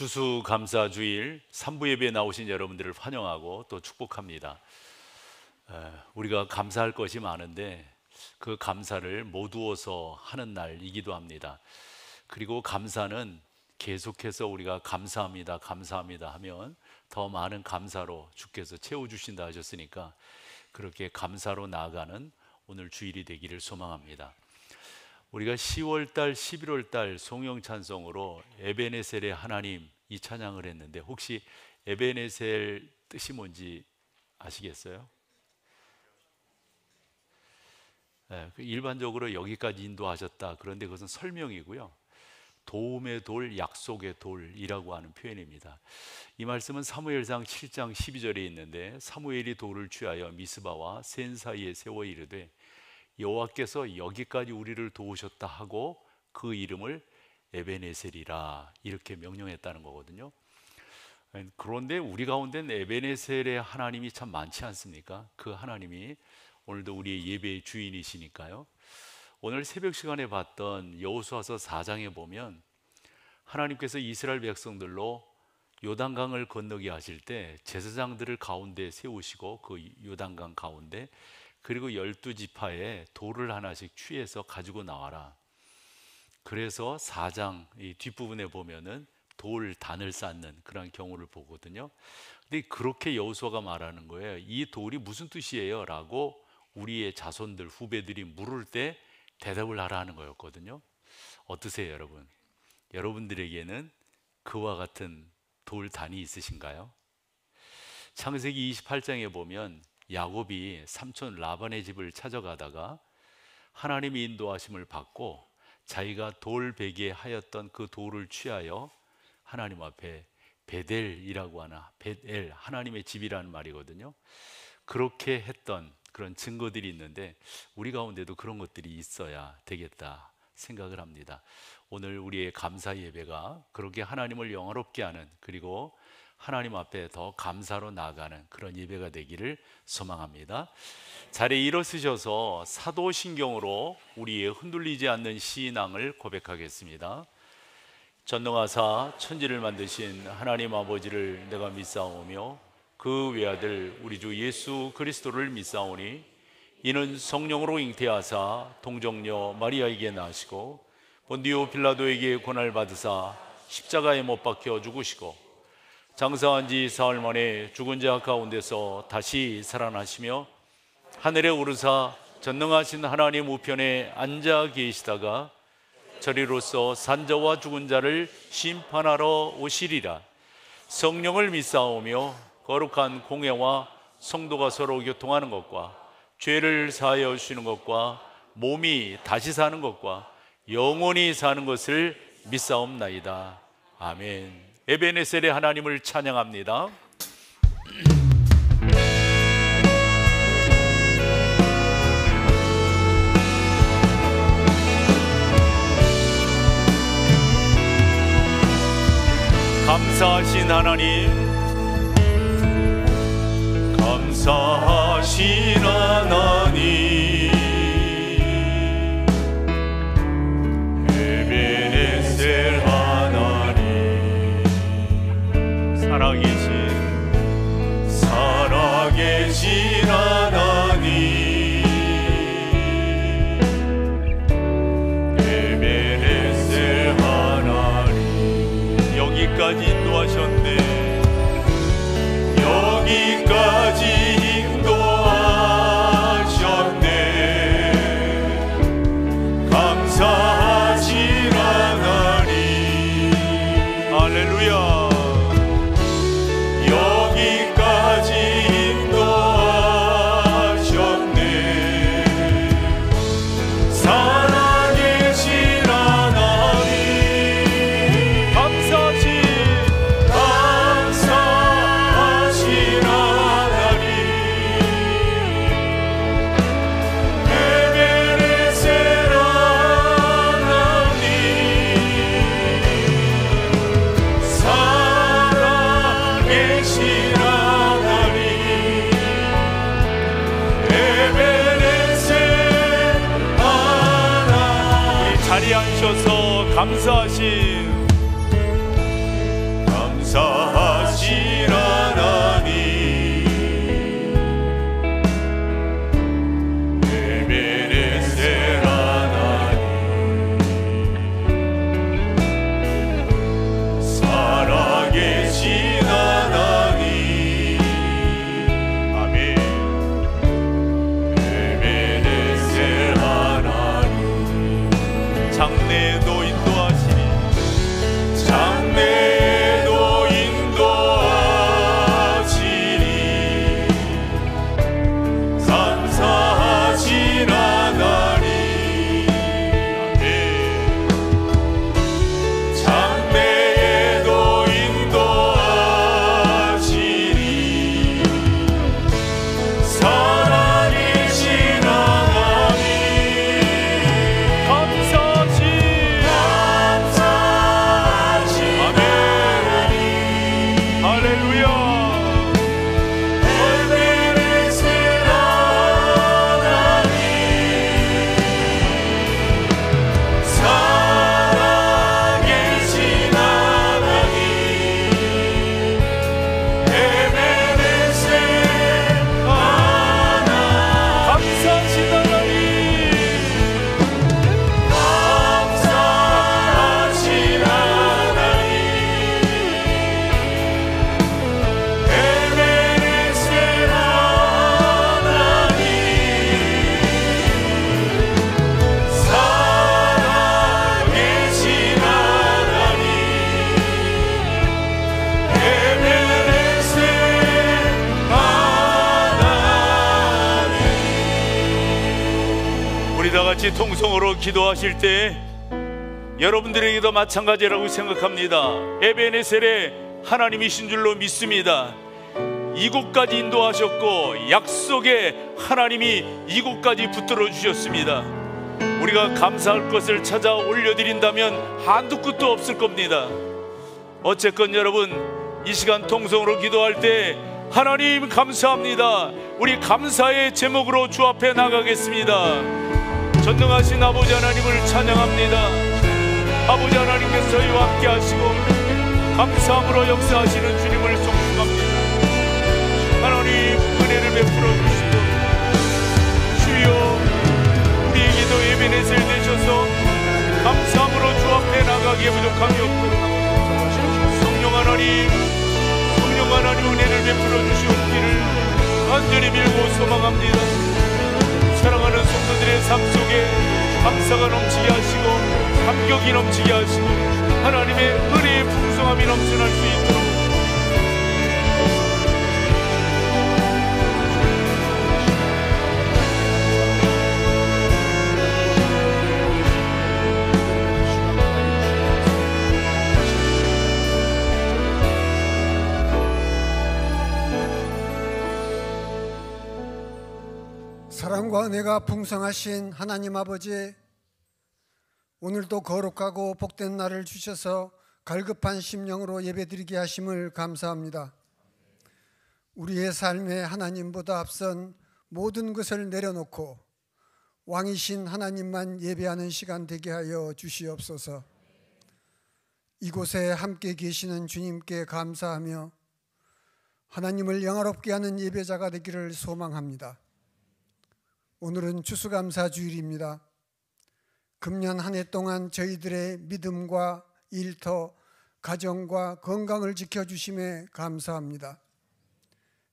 추수감사주일 3부 예배에 나오신 여러분들을 환영하고 또 축복합니다. 우리가 감사할 것이 많은데 그 감사를 모두어서 하는 날이기도 합니다. 그리고 감사는 계속해서 우리가 감사합니다, 감사합니다 하면 더 많은 감사로 주께서 채워주신다 하셨으니까 그렇게 감사로 나아가는 오늘 주일이 되기를 소망합니다. 우리가 10월달, 11월달 송영 찬송으로 에베네셀의 하나님 이 찬양을 했는데 혹시 에베네셀 뜻이 뭔지 아시겠어요? 일반적으로 여기까지 인도하셨다. 그런데 그것은 설명이고요. 도움의 돌, 약속의 돌이라고 하는 표현입니다. 이 말씀은 사무엘상 7장 12절에 있는데 사무엘이 돌을 취하여 미스바와 센 사이에 세워 이르되 여호와께서 여기까지 우리를 도우셨다 하고 그 이름을 에베네셀이라 이렇게 명령했다는 거거든요. 그런데 우리 가운데는 에베네셀의 하나님이 참 많지 않습니까? 그 하나님이 오늘도 우리의 예배의 주인이시니까요. 오늘 새벽 시간에 봤던 여호수아서 4장에 보면 하나님께서 이스라엘 백성들로 요단강을 건너게 하실 때 제사장들을 가운데 세우시고 그 요단강 가운데 그리고 12지파에 돌을 하나씩 취해서 가지고 나와라. 그래서 4장 이 뒷부분에 보면은 돌 단을 쌓는 그런 경우를 보거든요. 근데 그렇게 여호수아가 말하는 거예요. 이 돌이 무슨 뜻이에요? 라고 우리의 자손들, 후배들이 물을 때 대답을 하라 하는 거였거든요. 어떠세요, 여러분? 여러분들에게는 그와 같은 돌 단이 있으신가요? 창세기 28장에 보면 야곱이 삼촌 라반의 집을 찾아가다가 하나님의 인도하심을 받고 자기가 돌 베게 하였던 그 돌을 취하여 하나님 앞에 베델이라고 하나, 베델, 하나님의 집이라는 말이거든요. 그렇게 했던 그런 증거들이 있는데 우리 가운데도 그런 것들이 있어야 되겠다 생각을 합니다. 오늘 우리의 감사 예배가 그렇게 하나님을 영화롭게 하는, 그리고 하나님 앞에 더 감사로 나아가는 그런 예배가 되기를 소망합니다. 자리에 일어서셔서 사도신경으로 우리의 흔들리지 않는 신앙을 고백하겠습니다. 전능하사 천지를 만드신 하나님 아버지를 내가 믿사오며 그 외아들 우리 주 예수 그리스도를 믿사오니 이는 성령으로 잉태하사 동정녀 마리아에게 나시고 본디오 빌라도에게 고난을 받으사 십자가에 못 박혀 죽으시고 장사한 지 사흘 만에 죽은 자 가운데서 다시 살아나시며 하늘에 오르사 전능하신 하나님 우편에 앉아 계시다가 저리로서 산자와 죽은 자를 심판하러 오시리라. 성령을 믿사오며 거룩한 공예와 성도가 서로 교통하는 것과 죄를 사하여 주시는 것과 몸이 다시 사는 것과 영원히 사는 것을 믿사옵나이다. 아멘. 에베네셀의 하나님을 찬양합니다. 감사하신 하나님, 감사하신 하나님, 에베네셀 하나님, 살아계신 하나님, 에베네셀 하나님, 여기까지 인도하셨네. 여기까지 인도하셨네. 감사하신 하나님, 할렐루야. 여기까지 인도하셨네. 살아계신 하나님, 감사하신 하나님, 에베네셀 하나님, 살아계신 하나님, 에베네셀 하나님. 자리에 앉으셔서 감사하신 같이 통성으로 기도하실 때 여러분들에게도 마찬가지라고 생각합니다. 에베네셀에 하나님이신 줄로 믿습니다. 이곳까지 인도하셨고 약속의 하나님이 이곳까지 붙들어 주셨습니다. 우리가 감사할 것을 찾아 올려드린다면 한두 끝도 없을 겁니다. 어쨌건 여러분, 이 시간 통성으로 기도할 때 하나님 감사합니다, 우리 감사의 제목으로 주 앞에 나가겠습니다. 전능하신 아버지 하나님을 찬양합니다. 아버지 하나님께서 저희와 함께 하시고 감사함으로 역사하시는 주님을 송축합니다. 하나님 은혜를 베풀어 주시고 주여 우리에게도 에베네셀 되셔서 감사함으로 주 앞에 나가기에 부족함이 없도록 성령 하나님 은혜를 베풀어 주시옵기를 간절히 빌고 소망합니다. 사랑하는 성도들의 삶 속에 감사가 넘치게 하시고 감격이 넘치게 하시고 하나님의 은혜의 풍성함이 넘쳐날 수 있도록 사랑과 은혜가 풍성하신 하나님 아버지, 오늘도 거룩하고 복된 날을 주셔서 갈급한 심령으로 예배드리게 하심을 감사합니다. 우리의 삶에 하나님보다 앞선 모든 것을 내려놓고 왕이신 하나님만 예배하는 시간 되게 하여 주시옵소서. 이곳에 함께 계시는 주님께 감사하며 하나님을 영화롭게 하는 예배자가 되기를 소망합니다. 오늘은 추수감사주일입니다. 금년 한 해 동안 저희들의 믿음과 일터, 가정과 건강을 지켜주심에 감사합니다.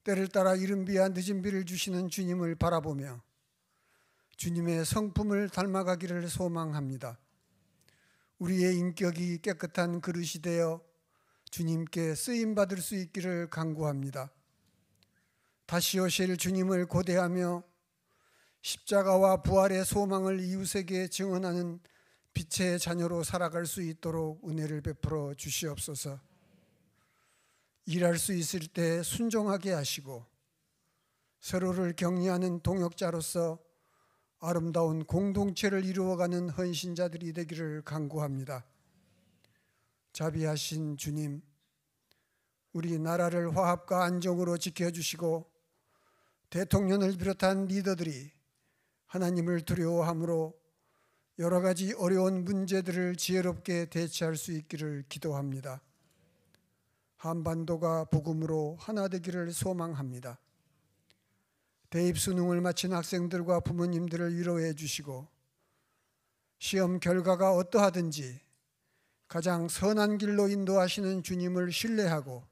때를 따라 이른 비와 늦은 비를 주시는 주님을 바라보며 주님의 성품을 닮아가기를 소망합니다. 우리의 인격이 깨끗한 그릇이 되어 주님께 쓰임받을 수 있기를 간구합니다. 다시 오실 주님을 고대하며 십자가와 부활의 소망을 이웃에게 증언하는 빛의 자녀로 살아갈 수 있도록 은혜를 베풀어 주시옵소서. 일할 수 있을 때 순종하게 하시고 서로를 격려하는 동역자로서 아름다운 공동체를 이루어가는 헌신자들이 되기를 간구합니다. 자비하신 주님, 우리 나라를 화합과 안정으로 지켜주시고 대통령을 비롯한 리더들이 하나님을 두려워함으로 여러 가지 어려운 문제들을 지혜롭게 대처할 수 있기를 기도합니다. 한반도가 복음으로 하나 되기를 소망합니다. 대입 수능을 마친 학생들과 부모님들을 위로해 주시고 시험 결과가 어떠하든지 가장 선한 길로 인도하시는 주님을 신뢰하고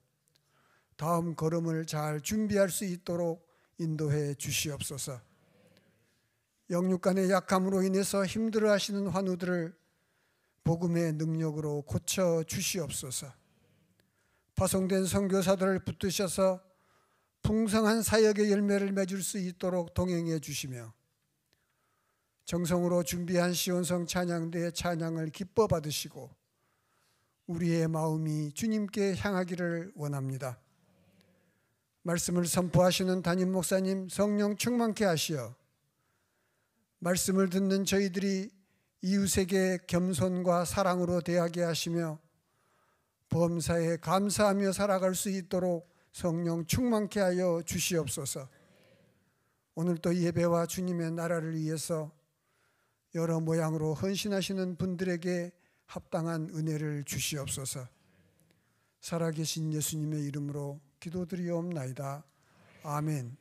다음 걸음을 잘 준비할 수 있도록 인도해 주시옵소서. 영육간의 약함으로 인해서 힘들어하시는 환우들을 복음의 능력으로 고쳐 주시옵소서. 파송된 선교사들을 붙드셔서 풍성한 사역의 열매를 맺을 수 있도록 동행해 주시며 정성으로 준비한 시온성 찬양대의 찬양을 기뻐 받으시고 우리의 마음이 주님께 향하기를 원합니다. 말씀을 선포하시는 담임 목사님 성령 충만케 하시어 말씀을 듣는 저희들이 이웃에게 겸손과 사랑으로 대하게 하시며 범사에 감사하며 살아갈 수 있도록 성령 충만케 하여 주시옵소서. 오늘도 예배와 주님의 나라를 위해서 여러 모양으로 헌신하시는 분들에게 합당한 은혜를 주시옵소서. 살아계신 예수님의 이름으로 기도드리옵나이다. 아멘.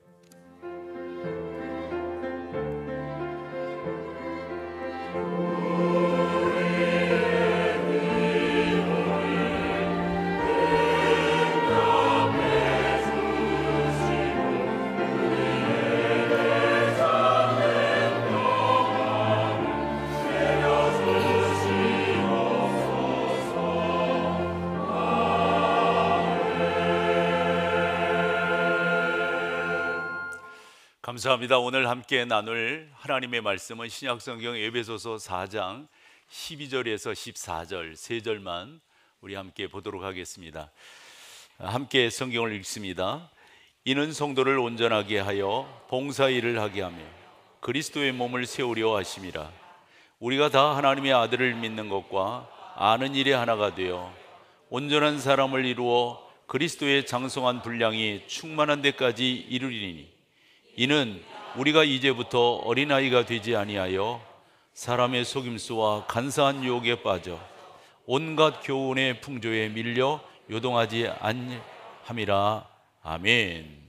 감사합니다. 오늘 함께 나눌 하나님의 말씀은 신약성경 에베소서 4장 12절에서 14절 세 절만 우리 함께 보도록 하겠습니다. 함께 성경을 읽습니다. 이는 성도를 온전하게 하여 봉사일을 하게 하며 그리스도의 몸을 세우려 하심이라. 우리가 다 하나님의 아들을 믿는 것과 아는 일에 하나가 되어 온전한 사람을 이루어 그리스도의 장성한 분량이 충만한 데까지 이르리니, 이는 우리가 이제부터 어린아이가 되지 아니하여 사람의 속임수와 간사한 유혹에 빠져 온갖 교훈의 풍조에 밀려 요동하지 아니함이라. 아멘.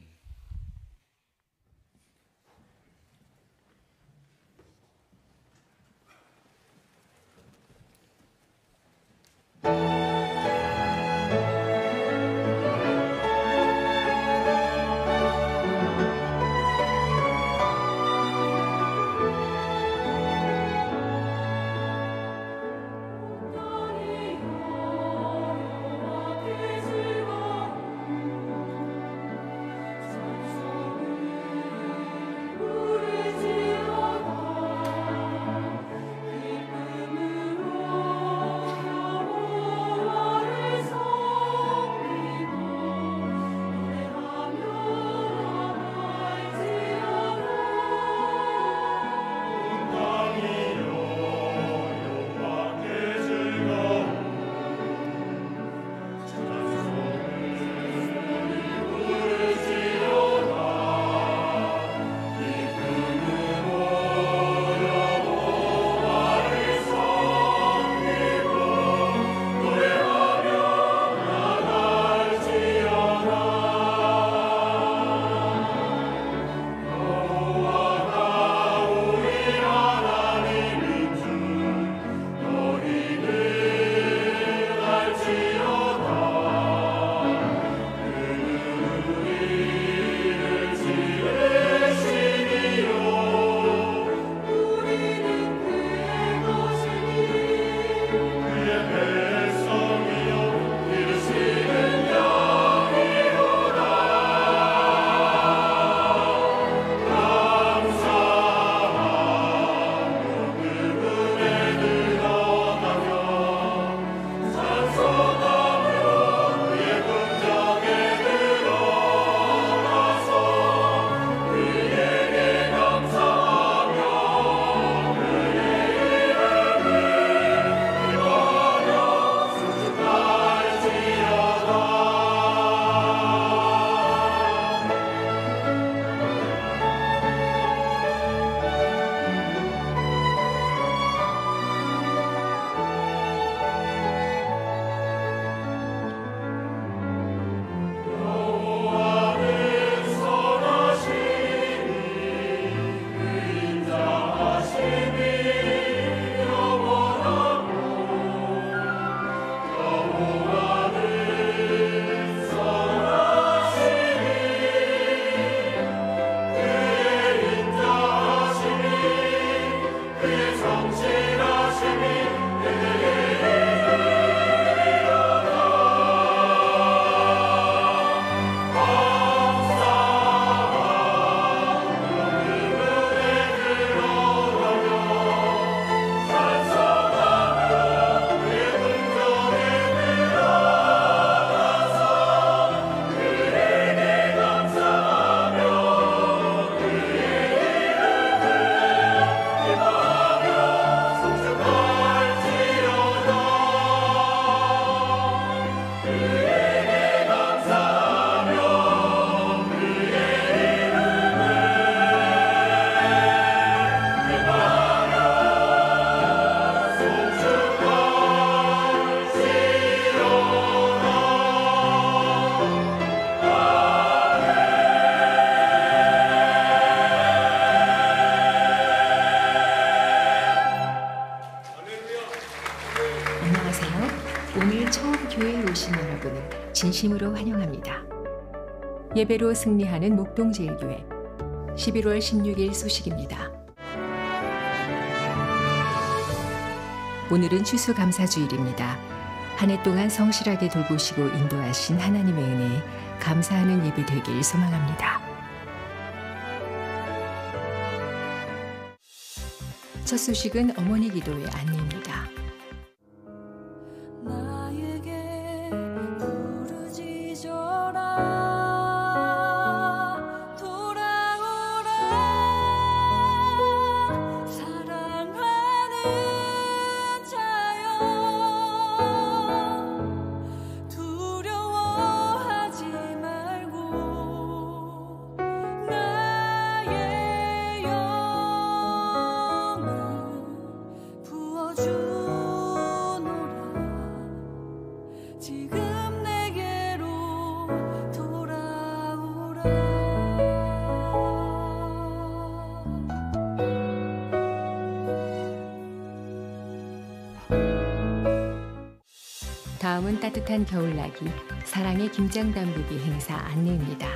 진심으로 환영합니다. 예배로 승리하는 목동제일교회 11월 16일 소식입니다. 오늘은 추수감사주일입니다. 한 해 동안 성실하게 돌보시고 인도하신 하나님의 은혜에 감사하는 예배 되길 소망합니다. 첫 소식은 어머니 기도의 안내입니다. 나에게 부르짖어라 돌아오라 사랑하는 자여 두려워하지 말고 나의 영을 부어주노라 지금 내게로 돌아오라 다음은 따뜻한 겨울나기 사랑의 김장단부비 행사 안내입니다.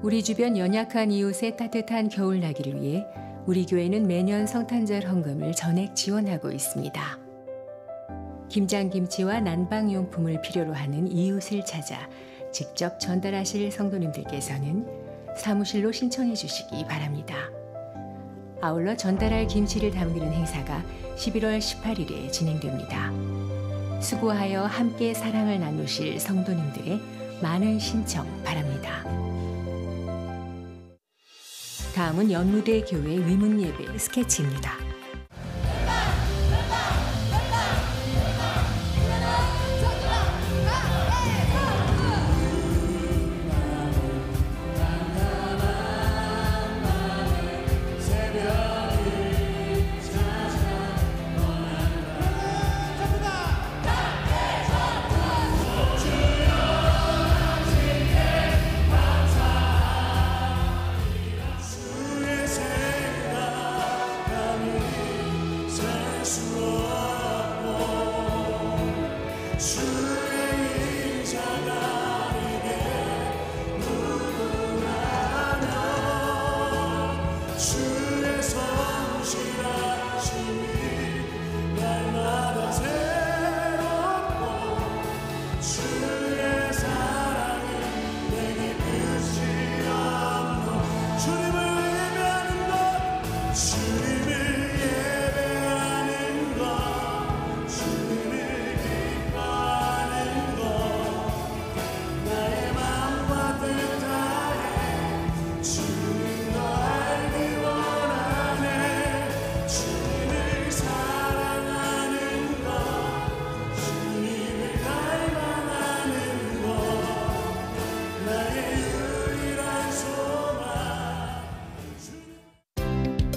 우리 주변 연약한 이웃의 따뜻한 겨울나기를 위해 우리 교회는 매년 성탄절 헌금을 전액 지원하고 있습니다. 김장김치와 난방용품을 필요로 하는 이웃을 찾아 직접 전달하실 성도님들께서는 사무실로 신청해 주시기 바랍니다. 아울러 전달할 김치를 담그는 행사가 11월 18일에 진행됩니다. 수고하여 함께 사랑을 나누실 성도님들의 많은 신청 바랍니다. 다음은 연무대 교회 위문예배 스케치입니다.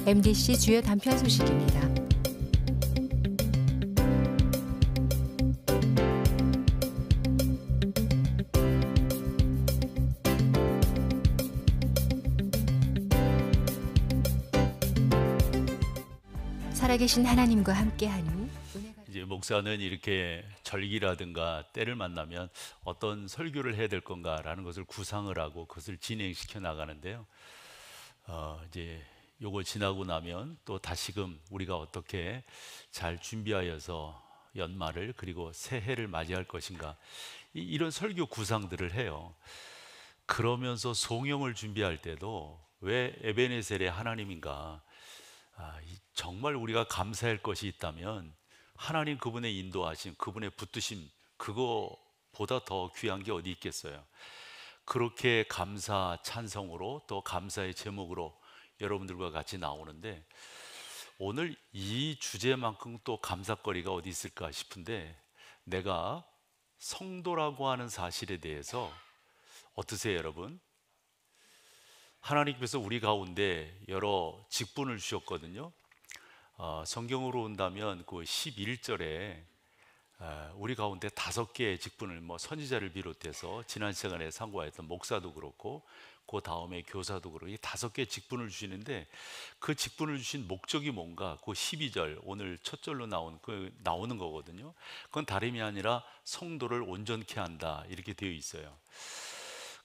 MDC 주요 단편 소식입니다. 살아계신 하나님과 함께하니 이제 목사는 이렇게 절기라든가 때를 만나면 어떤 설교를 해야 될 건가라는 것을 구상을 하고 그것을 진행시켜 나가는데요. 이제 요거 지나고 나면 또 다시금 우리가 어떻게 잘 준비하여서 연말을 그리고 새해를 맞이할 것인가 이런 설교 구상들을 해요. 그러면서 송영을 준비할 때도 왜 에베네셀의 하나님인가, 정말 우리가 감사할 것이 있다면 하나님 그분의 인도하심, 그분의 붙드심, 그거보다 더 귀한 게 어디 있겠어요. 그렇게 감사 찬성으로 또 감사의 제목으로 여러분들과 같이 나오는데, 오늘 이 주제만큼 또 감사거리가 어디 있을까 싶은데, 내가 성도라고 하는 사실에 대해서 어떠세요 여러분? 하나님께서 우리 가운데 여러 직분을 주셨거든요. 성경으로 온다면 그 11절에 우리 가운데 5개의 직분을, 선지자를 비롯해서 지난 시간에 상고하였던 목사도 그렇고 그 다음에 교사도 그렇고 이 5개의 직분을 주시는데, 그 직분을 주신 목적이 뭔가, 그 12절 오늘 첫 절로 나오는 거거든요. 그건 다름이 아니라 성도를 온전케 한다 이렇게 되어 있어요.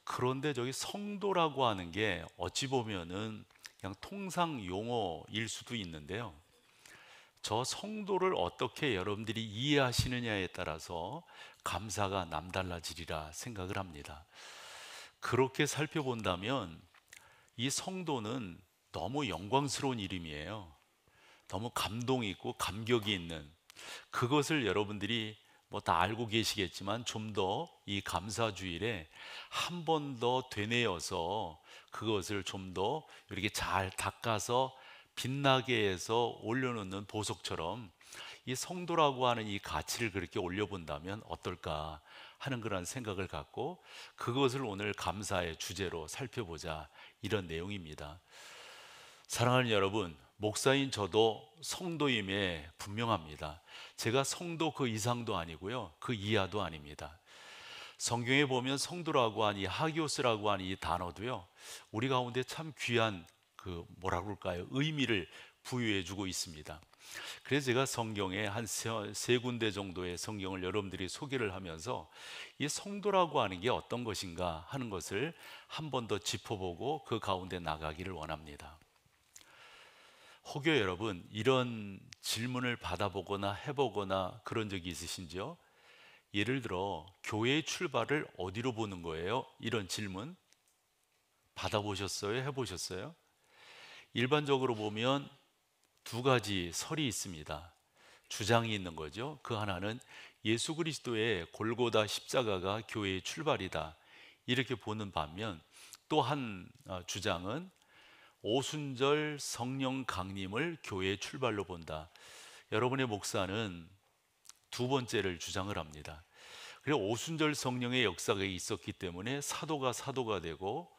그런데 저기 성도라고 하는 게 어찌 보면은 그냥 통상 용어일 수도 있는데요, 저 성도를 어떻게 여러분들이 이해하시느냐에 따라서 감사가 남달라지리라 생각을 합니다. 그렇게 살펴본다면 이 성도는 너무 영광스러운 이름이에요. 너무 감동 있고 감격이 있는 그것을 여러분들이 뭐 다 알고 계시겠지만 좀 더 이 감사주일에 한 번 더 되뇌어서 그것을 좀 더 이렇게 잘 닦아서 빛나게 해서 올려놓는 보석처럼 이 성도라고 하는 이 가치를 그렇게 올려본다면 어떨까 하는 그런 생각을 갖고 그것을 오늘 감사의 주제로 살펴보자, 이런 내용입니다. 사랑하는 여러분, 목사인 저도 성도임에 분명합니다. 제가 성도 그 이상도 아니고요, 그 이하도 아닙니다. 성경에 보면 성도라고 한 이 하기오스라고 하는 이 단어도요, 우리 가운데 참 귀한 그 뭐라 그럴까요, 의미를 부여해 주고 있습니다. 그래서 제가 성경에 한 세 군데 정도의 성경을 여러분들이 소개를 하면서 이 성도라고 하는 게 어떤 것인가 하는 것을 한 번 더 짚어보고 그 가운데 나가기를 원합니다. 혹여 여러분 이런 질문을 받아보거나 해보거나 그런 적이 있으신지요? 예를 들어 교회의 출발을 어디로 보는 거예요? 이런 질문 받아보셨어요? 해보셨어요? 일반적으로 보면 두 가지 설이 있습니다. 주장이 있는 거죠. 그 하나는 예수 그리스도의 골고다 십자가가 교회의 출발이다, 이렇게 보는 반면 또 한 주장은 오순절 성령 강림을 교회의 출발로 본다. 여러분의 목사는 두 번째를 주장을 합니다. 그리고 오순절 성령의 역사가 있었기 때문에 사도가 되고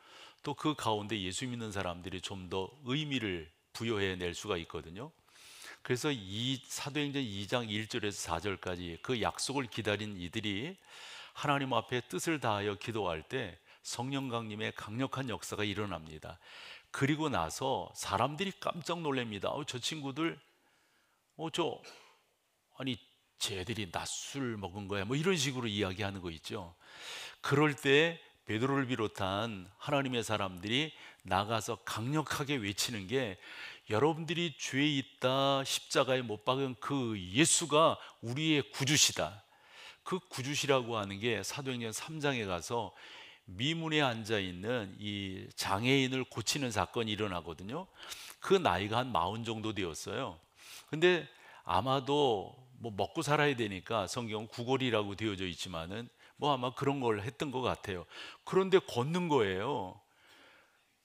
또 그 가운데 예수 믿는 사람들이 좀 더 의미를 부여해낼 수가 있거든요. 그래서 이 사도행전 2장 1절에서 4절까지 그 약속을 기다린 이들이 하나님 앞에 뜻을 다하여 기도할 때 성령 강림의 강력한 역사가 일어납니다. 그리고 나서 사람들이 깜짝 놀랍니다. 저 친구들 아니 쟤들이 낮술 먹은 거야, 뭐 이런 식으로 이야기하는 거 있죠. 그럴 때 베드로를 비롯한 하나님의 사람들이 나가서 강력하게 외치는 게, 여러분들이 죄에 있다 십자가에 못 박은 그 예수가 우리의 구주시다. 그 구주시라고 하는 게 사도행전 3장에 가서 미문에 앉아 있는 이 장애인을 고치는 사건이 일어나거든요. 그 나이가 한 40 정도 되었어요. 근데 아마도 뭐 먹고 살아야 되니까 성경 구걸이라고 되어져 있지만은 뭐 아마 그런 걸 했던 것 같아요. 그런데 걷는 거예요.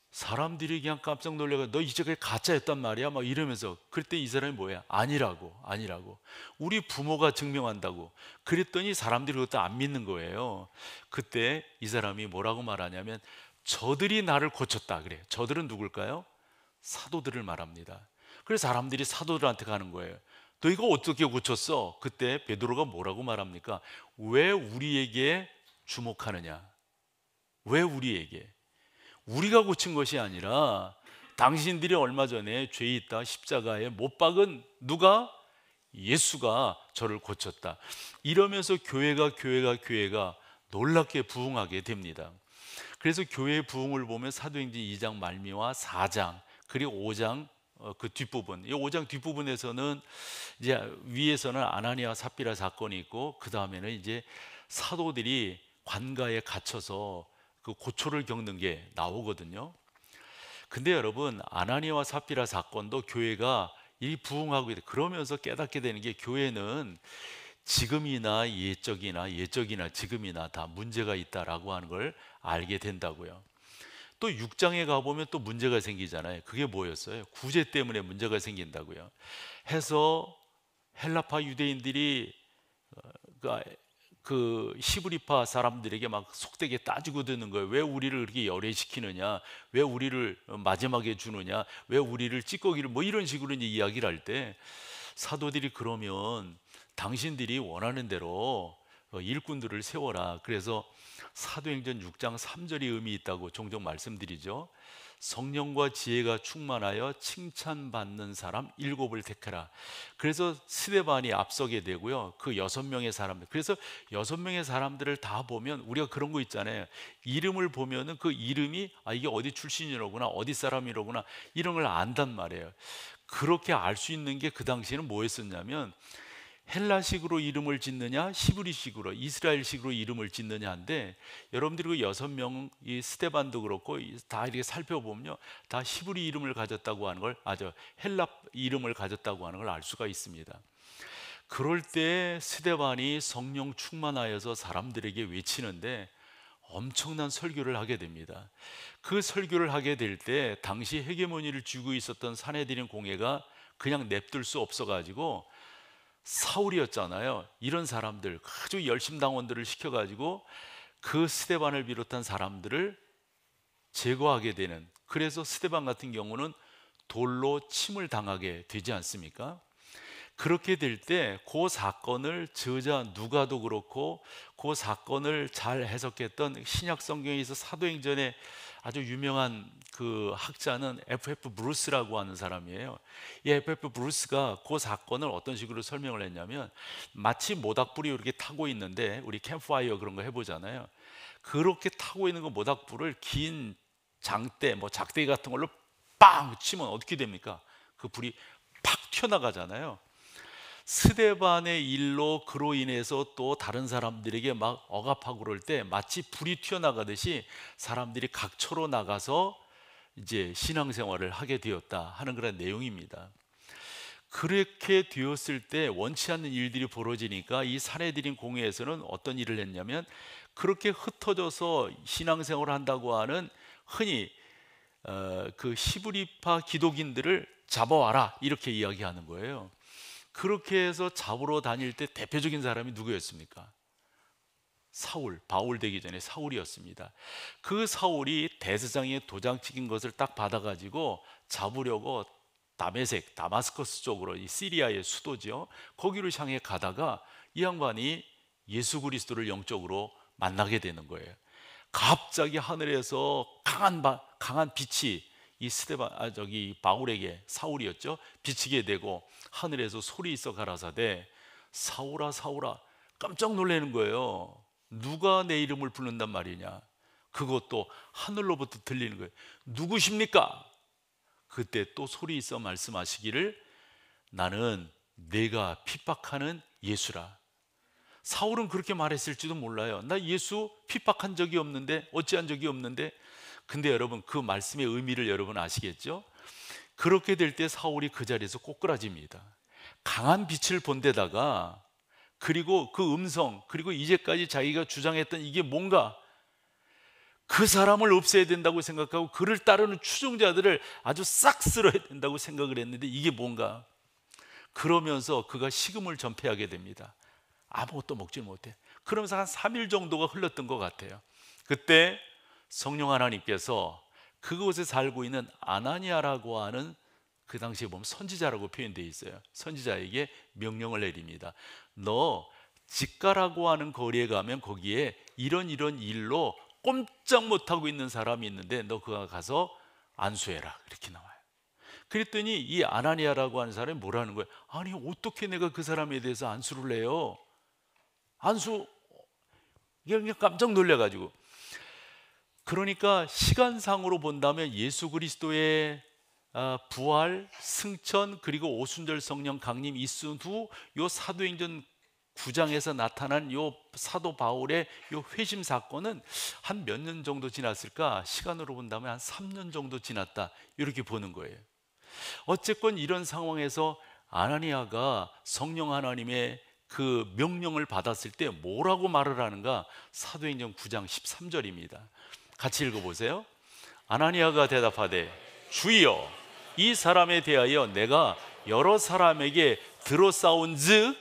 사람들이 그냥 깜짝 놀래가 너 이제 가짜였단 말이야 막 이러면서, 그때 이 사람이 뭐야? 아니라고 우리 부모가 증명한다고. 그랬더니 사람들이 그것도 안 믿는 거예요. 그때 이 사람이 뭐라고 말하냐면 저들이 나를 고쳤다 그래. 저들은 누굴까요? 사도들을 말합니다. 그래서 사람들이 사도들한테 가는 거예요. 너 이거 어떻게 고쳤어? 그때 베드로가 뭐라고 말합니까? 왜 우리에게 주목하느냐? 왜 우리에게? 우리가 고친 것이 아니라 당신들이 얼마 전에 죄 있다 십자가에 못 박은 누가? 예수가 저를 고쳤다. 이러면서 교회가 놀랍게 부흥하게 됩니다. 그래서 교회의 부흥을 보면 사도행전 2장 말미와 4장 그리고 5장 그 뒷부분, 이 5장 뒷부분에서는 이제 위에서는 아나니아와 삽비라 사건이 있고 그 다음에는 이제 사도들이 관가에 갇혀서 그 고초를 겪는 게 나오거든요. 근데 여러분 아나니아와 삽비라 사건도 교회가 이 부흥하고 있다. 그러면서 깨닫게 되는 게 교회는 지금이나 예적이나 지금이나 다 문제가 있다라고 하는 걸 알게 된다고요. 또 6장에 가보면 또 문제가 생기잖아요. 그게 뭐였어요? 구제 때문에 문제가 생긴다고요. 해서 헬라파 유대인들이 그 히브리파 사람들에게 막 속되게 따지고 드는 거예요. 왜 우리를 그렇게 열애시키느냐? 왜 우리를 마지막에 주느냐? 왜 우리를 찌꺼기를 뭐 이런 식으로 이제 이야기를 할 때 사도들이 그러면 당신들이 원하는 대로 일꾼들을 세워라. 그래서 사도행전 6장 3절이 의미 있다고 종종 말씀드리죠. 성령과 지혜가 충만하여 칭찬받는 사람 7을 택하라. 그래서 스데반이 앞서게 되고요. 그 6명의 사람들. 그래서 6명의 사람들을 다 보면 우리가 그런 거 있잖아요. 이름을 보면은 그 이름이 이게 어디 출신이로구나, 어디 사람이로구나 이런 걸 안단 말이에요. 그렇게 알 수 있는 게 그 당시에는 뭐였었냐면 헬라식으로 이름을 짓느냐 히브리식으로 이스라엘식으로 이름을 짓느냐인데, 여러분들이 그 6명 이 스데반도 그렇고 다 이렇게 살펴보면요, 다 히브리 이름을 가졌다고 하는 걸, 헬라 이름을 가졌다고 하는 걸 알 수가 있습니다. 그럴 때 스데반이 성령 충만하여서 사람들에게 외치는데 엄청난 설교를 하게 됩니다. 그 설교를 하게 될 때 당시 헤게모니를 쥐고 있었던 사내들인 공회가 그냥 냅둘 수 없어가지고, 사울이었잖아요. 이런 사람들, 아주 열심당원들을 시켜가지고 그 스데반을 비롯한 사람들을 제거하게 되는, 그래서 스데반 같은 경우는 돌로 침을 당하게 되지 않습니까? 그렇게 될 때 그 사건을 저자 누가도 그렇고 그 사건을 잘 해석했던 신약 성경에서 사도행전에 아주 유명한 그 학자는 F.F. 브루스라고 하는 사람이에요. 이 F.F. 브루스가 그 사건을 어떤 식으로 설명을 했냐면, 마치 모닥불이 이렇게 타고 있는데, 우리 캠프파이어 그런 거 해보잖아요. 그렇게 타고 있는 그 모닥불을 긴 장대, 뭐 작대기 같은 걸로 빵 치면 어떻게 됩니까? 그 불이 팍 튀어나가잖아요. 스데반의 일로 그로 인해서 또 다른 사람들에게 막 억압하고 그럴 때 마치 불이 튀어나가듯이 사람들이 각처로 나가서 이제 신앙생활을 하게 되었다 하는 그런 내용입니다. 그렇게 되었을 때 원치 않는 일들이 벌어지니까 이 사내들인 공회에서는 어떤 일을 했냐면, 그렇게 흩어져서 신앙생활을 한다고 하는 흔히 그 히브리파 기독인들을 잡아와라 이렇게 이야기하는 거예요. 그렇게 해서 잡으러 다닐 때 대표적인 사람이 누구였습니까? 사울, 바울 되기 전에 사울이었습니다. 그 사울이 대제사장의 도장 찍힌 것을 딱 받아가지고 잡으려고 다메섹, 다마스커스 쪽으로, 이 시리아의 수도죠, 거기를 향해 가다가 이 양반이 예수 그리스도를 영적으로 만나게 되는 거예요. 갑자기 하늘에서 강한 빛이 이 바울에게, 사울이었죠, 비치게 되고 하늘에서 소리 있어 가라사대 사울아 사울아, 깜짝 놀라는 거예요. 누가 내 이름을 부른단 말이냐. 그것도 하늘로부터 들리는 거예요. 누구십니까? 그때 또 소리 있어 말씀하시기를, 나는 내가 핍박하는 예수라. 사울은 그렇게 말했을지도 몰라요. 나 예수 핍박한 적이 없는데, 어찌한 적이 없는데. 근데 여러분, 그 말씀의 의미를 여러분 아시겠죠? 그렇게 될 때 사울이 그 자리에서 꼬꾸라집니다. 강한 빛을 본 데다가, 그리고 그 음성, 그리고 이제까지 자기가 주장했던 이게 뭔가, 그 사람을 없애야 된다고 생각하고 그를 따르는 추종자들을 아주 싹 쓸어야 된다고 생각을 했는데, 이게 뭔가, 그러면서 그가 식음을 전폐하게 됩니다. 아무것도 먹지 못해. 그러면서 한 3일 정도가 흘렀던 것 같아요. 그때 성령 하나님께서 그곳에 살고 있는 아나니아라고 하는, 그 당시에 보면 선지자라고 표현되어 있어요. 선지자에게 명령을 내립니다. 너 직가라고 하는 거리에 가면 거기에 이런 일로 꼼짝 못하고 있는 사람이 있는데 너 그가 가서 안수해라, 이렇게 나와요. 그랬더니 이 아나니아라고 하는 사람이 뭐라는 거예요? 아니, 어떻게 내가 그 사람에 대해서 안수를 해요? 그냥 깜짝 놀래가지고. 그러니까 시간상으로 본다면 예수 그리스도의 부활, 승천, 그리고 오순절 성령 강림 있은 후 요 사도행전 9장에서 나타난 요 사도 바울의 요 회심 사건은 한 몇 년 정도 지났을까? 시간으로 본다면 한 3년 정도 지났다, 이렇게 보는 거예요. 어쨌건 이런 상황에서 아나니아가 성령 하나님의 그 명령을 받았을 때 뭐라고 말을 하는가? 사도행전 9장 13절입니다. 같이 읽어보세요. 아나니아가 대답하되, 주여, 이 사람에 대하여 내가 여러 사람에게 들어싸운즉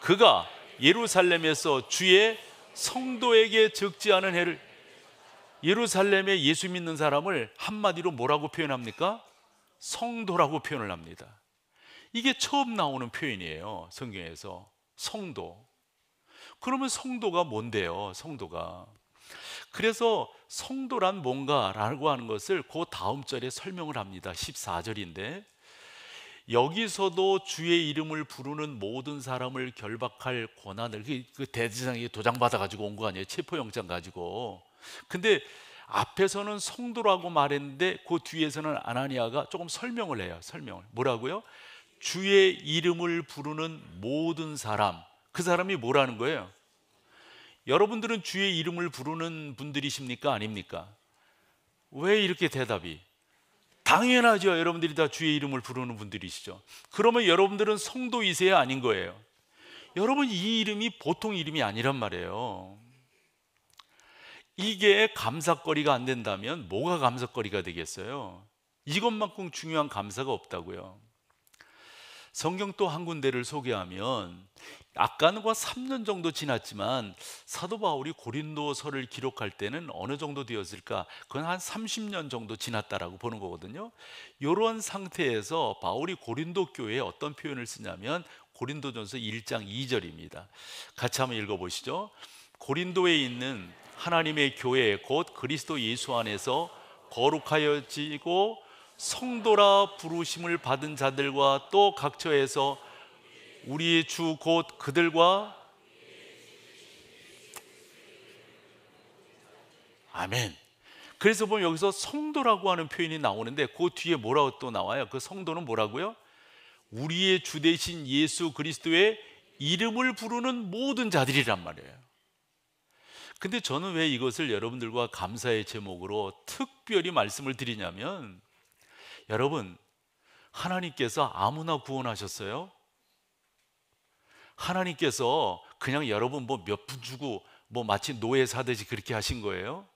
그가 예루살렘에서 주의 성도에게 적지 않은 해를, 예루살렘에 예수 믿는 사람을 한마디로 뭐라고 표현합니까? 성도라고 표현을 합니다. 이게 처음 나오는 표현이에요, 성경에서. 성도. 그러면 성도가 뭔데요? 성도가. 그래서 성도란 뭔가라고 하는 것을 그 다음 절에 설명을 합니다. 14절인데, 여기서도 주의 이름을 부르는 모든 사람을 결박할 권한을, 그 대제사장이 도장 받아가지고 온 거 아니에요? 체포영장 가지고. 근데 앞에서는 성도라고 말했는데 그 뒤에서는 아나니아가 조금 설명을 해요. 설명을. 뭐라고요? 주의 이름을 부르는 모든 사람, 그 사람이 뭐라는 거예요? 여러분들은 주의 이름을 부르는 분들이십니까? 아닙니까? 왜 이렇게 대답이? 당연하죠. 여러분들이 다 주의 이름을 부르는 분들이시죠. 그러면 여러분들은 성도이세요? 아닌 거예요? 여러분, 이 이름이 보통 이름이 아니란 말이에요. 이게 감사거리가 안 된다면 뭐가 감사거리가 되겠어요? 이것만큼 중요한 감사가 없다고요. 성경 또 한 군데를 소개하면, 아까는 3년 정도 지났지만 사도 바울이 고린도서를 기록할 때는 어느 정도 되었을까? 그건 한 30년 정도 지났다라고 보는 거거든요. 이런 상태에서 바울이 고린도 교회에 어떤 표현을 쓰냐면 고린도전서 1장 2절입니다. 같이 한번 읽어보시죠. 고린도에 있는 하나님의 교회 곧 그리스도 예수 안에서 거룩하여지고 성도라 부르심을 받은 자들과 또 각처에서 우리의 주 곧 그들과 아멘. 그래서 보면 여기서 성도라고 하는 표현이 나오는데 그 뒤에 뭐라고 또 나와요? 그 성도는 뭐라고요? 우리의 주 되신 예수 그리스도의 이름을 부르는 모든 자들이란 말이에요. 근데 저는 왜 이것을 여러분들과 감사의 제목으로 특별히 말씀을 드리냐면, 여러분, 하나님께서 아무나 구원하셨어요? 하나님께서 그냥 여러분 몇 푼 주고 마치 노예 사듯이 그렇게 하신 거예요?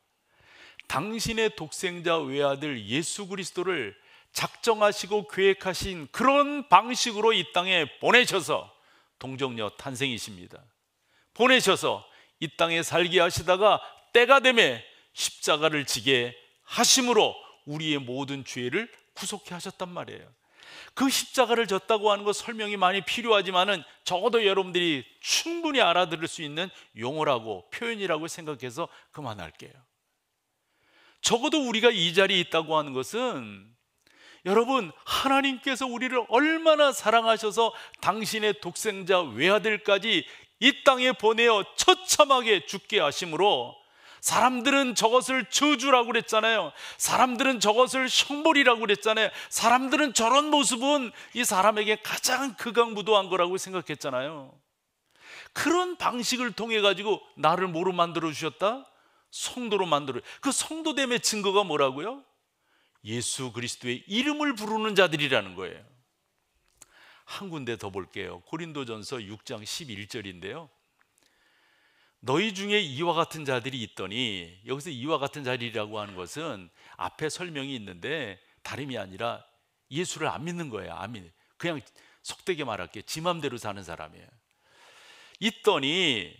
당신의 독생자 외아들 예수 그리스도를 작정하시고 계획하신 그런 방식으로 이 땅에 보내셔서 동정녀 탄생이십니다. 보내셔서 이 땅에 살게 하시다가 때가 되매 십자가를 지게 하심으로 우리의 모든 죄를 구속해 하셨단 말이에요. 그 십자가를 졌다고 하는 것 설명이 많이 필요하지만은 적어도 여러분들이 충분히 알아들을 수 있는 용어라고, 표현이라고 생각해서 그만할게요. 적어도 우리가 이 자리에 있다고 하는 것은, 여러분, 하나님께서 우리를 얼마나 사랑하셔서 당신의 독생자 외아들까지 이 땅에 보내어 처참하게 죽게 하심으로, 사람들은 저것을 저주라고 그랬잖아요. 사람들은 저것을 형벌이라고 그랬잖아요. 사람들은 저런 모습은 이 사람에게 가장 극악무도한 거라고 생각했잖아요. 그런 방식을 통해 가지고 나를 뭐로 만들어 주셨다? 성도로 만들어. 그 성도됨의 증거가 뭐라고요? 예수 그리스도의 이름을 부르는 자들이라는 거예요. 한 군데 더 볼게요. 고린도전서 6장 11절인데요. 너희 중에 이와 같은 자들이 있더니, 여기서 이와 같은 자들이라고 하는 것은 앞에 설명이 있는데 다름이 아니라 예수를 안 믿는 거예요. 안 믿는. 그냥 속되게 말할게요. 지 맘대로 사는 사람이에요. 있더니,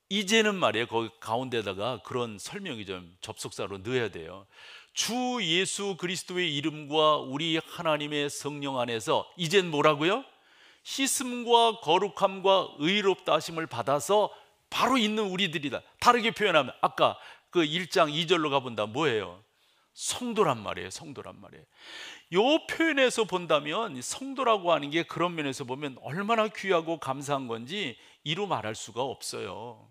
이제는 말이에요. 거기 가운데다가 그런 설명이 좀 접속사로 넣어야 돼요. 주 예수 그리스도의 이름과 우리 하나님의 성령 안에서 이젠 뭐라고요? 씻음과 거룩함과 의롭다 하심을 받아서 바로 있는 우리들이다. 다르게 표현하면 아까 그 1장 2절로 가본다. 뭐예요? 성도란 말이에요. 성도란 말이에요. 이 표현에서 본다면 성도라고 하는 게 그런 면에서 보면 얼마나 귀하고 감사한 건지 이루 말할 수가 없어요.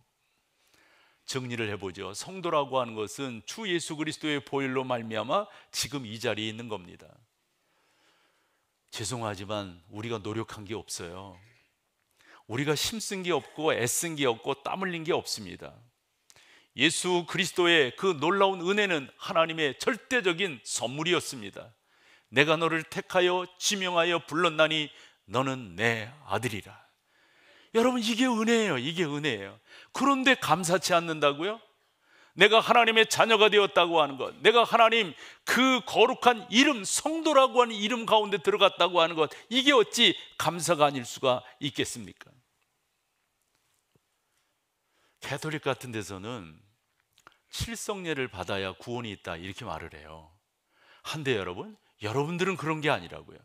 정리를 해보죠. 성도라고 하는 것은 주 예수 그리스도의 보혈로 말미암아 지금 이 자리에 있는 겁니다. 죄송하지만 우리가 노력한 게 없어요. 우리가 힘쓴 게 없고 애쓴 게 없고 땀 흘린 게 없습니다. 예수 그리스도의 그 놀라운 은혜는 하나님의 절대적인 선물이었습니다. 내가 너를 택하여 지명하여 불렀나니 너는 내 아들이라. 여러분, 이게 은혜예요. 이게 은혜예요. 그런데 감사치 않는다고요? 내가 하나님의 자녀가 되었다고 하는 것, 내가 하나님 그 거룩한 이름, 성도라고 하는 이름 가운데 들어갔다고 하는 것, 이게 어찌 감사가 아닐 수가 있겠습니까? 가톨릭 같은 데서는 칠성례를 받아야 구원이 있다 이렇게 말을 해요. 한데 여러분들은 그런 게 아니라고요.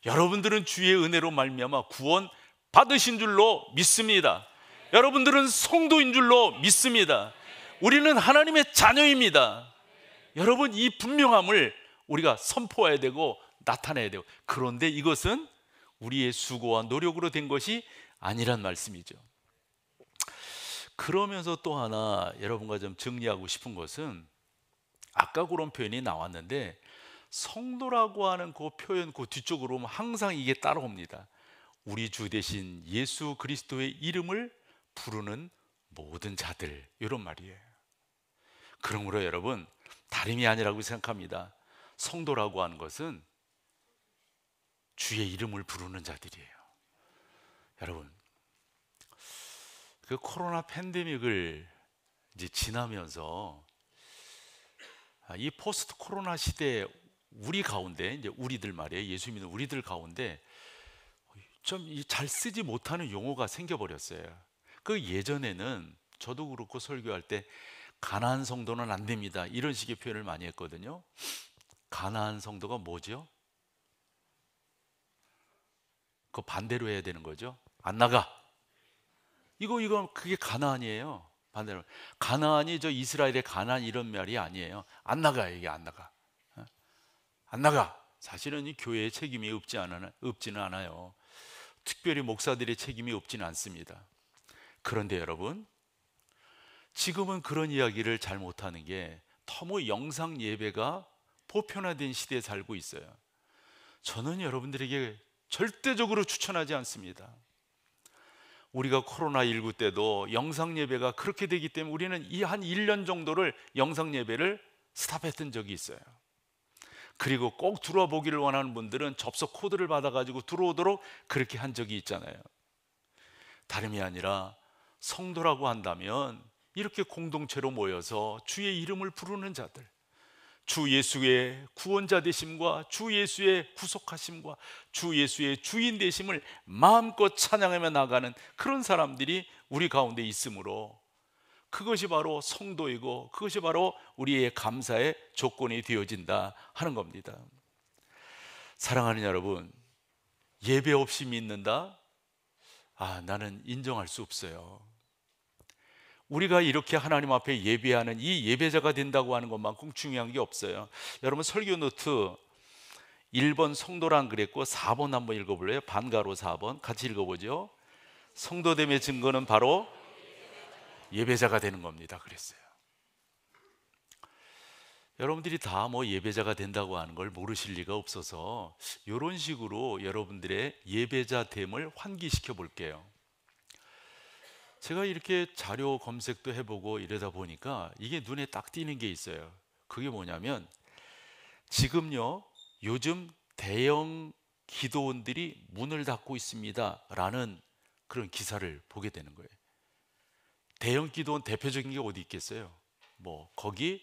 여러분들은 주의 은혜로 말미암아 구원 받으신 줄로 믿습니다. 여러분들은 성도인 줄로 믿습니다. 우리는 하나님의 자녀입니다. 여러분, 이 분명함을 우리가 선포해야 되고 나타내야 되고, 그런데 이것은 우리의 수고와 노력으로 된 것이 아니란 말씀이죠. 그러면서 또 하나 여러분과 좀 정리하고 싶은 것은, 아까 그런 표현이 나왔는데 성도라고 하는 그 표현 그 뒤쪽으로 오면 항상 이게 따라옵니다. 우리 주 대신 예수 그리스도의 이름을 부르는 모든 자들, 이런 말이에요. 그러므로 여러분, 다름이 아니라고 생각합니다. 성도라고 하는 것은 주의 이름을 부르는 자들이에요. 여러분, 그 코로나 팬데믹을 이제 지나면서 이 포스트 코로나 시대에 우리 가운데, 이제 우리들 말이에요, 예수 믿는 우리들 가운데 좀 잘 쓰지 못하는 용어가 생겨버렸어요. 그 예전에는 저도 그렇고 설교할 때 가난한 성도는 안 됩니다, 이런 식의 표현을 많이 했거든요. 가난한 성도가 뭐죠? 그 반대로 해야 되는 거죠. 안 나가. 이거 그게 가나안이에요. 반대로 가나안이 저 이스라엘의 가나안 이런 말이 아니에요. 안 나가, 이게 안 나가. 안 나가. 사실은 이 교회의 책임이 없지는 않아요. 특별히 목사들의 책임이 없지는 않습니다. 그런데 여러분, 지금은 그런 이야기를 잘 못하는 게 너무 영상 예배가 보편화된 시대에 살고 있어요. 저는 여러분들에게 절대적으로 추천하지 않습니다. 우리가 코로나19 때도 영상 예배가 그렇게 되기 때문에 우리는 이 한 1년 정도를 영상 예배를 스탑했던 적이 있어요. 그리고 꼭 들어와 보기를 원하는 분들은 접속 코드를 받아가지고 들어오도록 그렇게 한 적이 있잖아요. 다름이 아니라 성도라고 한다면 이렇게 공동체로 모여서 주의 이름을 부르는 자들, 주 예수의 구원자 되심과 주 예수의 구속하심과 주 예수의 주인 되심을 마음껏 찬양하며 나가는 그런 사람들이 우리 가운데 있으므로 그것이 바로 성도이고 그것이 바로 우리의 감사의 조건이 되어진다 하는 겁니다. 사랑하는 여러분, 예배 없이 믿는다? 나는 인정할 수 없어요. 우리가 이렇게 하나님 앞에 예배하는 이 예배자가 된다고 하는 것만큼 중요한 게 없어요. 여러분, 설교 노트 1번 성도란 그랬고 4번 한번 읽어볼래요? 반가로 4번 같이 읽어보죠. 성도됨의 증거는 바로 예배자가 되는 겁니다, 그랬어요. 여러분들이 다 뭐 예배자가 된다고 하는 걸 모르실 리가 없어서 이런 식으로 여러분들의 예배자됨을 환기시켜 볼게요. 제가 이렇게 자료 검색도 해보고 이러다 보니까 이게 눈에 딱 띄는 게 있어요. 그게 뭐냐면 지금요, 요즘 대형 기도원들이 문을 닫고 있습니다 라는 그런 기사를 보게 되는 거예요. 대형 기도원 대표적인 게 어디 있겠어요? 뭐 거기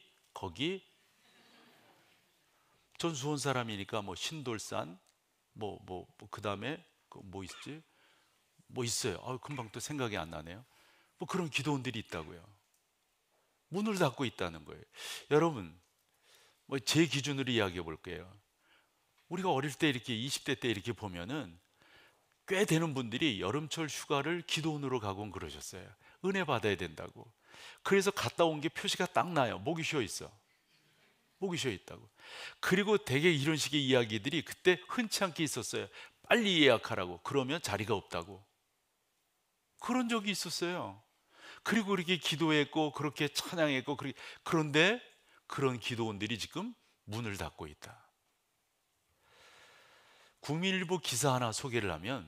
전 수원 사람이니까 뭐 신돌산 그 다음에 뭐 있지? 뭐 있어요. 금방 또 생각이 안 나네요. 뭐 그런 기도원들이 있다고요. 문을 닫고 있다는 거예요. 여러분, 뭐 제 기준으로 이야기해 볼게요. 우리가 어릴 때 이렇게 20대 때 이렇게 보면은 꽤 되는 분들이 여름철 휴가를 기도원으로 가곤 그러셨어요. 은혜 받아야 된다고. 그래서 갔다 온 게 표시가 딱 나요. 목이 쉬어 있어. 목이 쉬어 있다고. 그리고 되게 이런 식의 이야기들이 그때 흔치 않게 있었어요. 빨리 예약하라고. 그러면 자리가 없다고. 그런 적이 있었어요. 그리고 그렇게 기도했고 그렇게 찬양했고 그런데 그런 기도원들이 지금 문을 닫고 있다. 국민일보 기사 하나 소개를 하면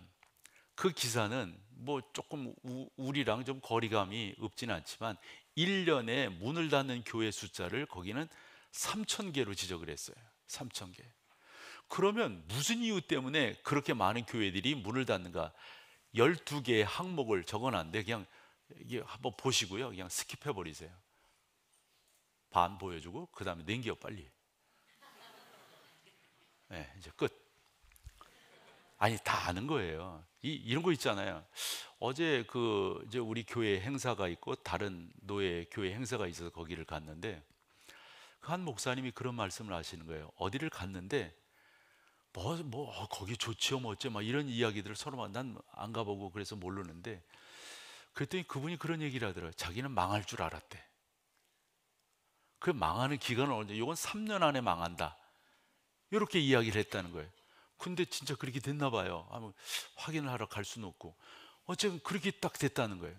그 기사는 뭐 조금 우리랑 좀 거리감이 없지는 않지만 1년에 문을 닫는 교회 숫자를 거기는 3,000개로 지적을 했어요. 3,000개. 그러면 무슨 이유 때문에 그렇게 많은 교회들이 문을 닫는가? 12개의 항목을 적어놨는데 그냥 이게 한번 보시고요, 그냥 스킵해 버리세요. 반 보여주고 그 다음에 넘겨 빨리. 네, 이제 끝. 아니, 다 아는 거예요. 이런 거 있잖아요. 어제 이제 우리 교회 행사가 있고 다른 노예 교회 행사가 있어서 거기를 갔는데 한 목사님이 그런 말씀을 하시는 거예요. 어디를 갔는데 거기 좋지요, 뭐 어째 막 이런 이야기들을 서로 난 안 가보고 그래서 모르는데 그랬더니 그분이 그런 얘기를 하더라고요. 자기는 망할 줄 알았대. 그 망하는 기간은 언제? 이건 3년 안에 망한다. 이렇게 이야기를 했다는 거예요. 근데 진짜 그렇게 됐나 봐요. 확인을 하러 갈 수는 없고 어쨌든 그렇게 딱 됐다는 거예요.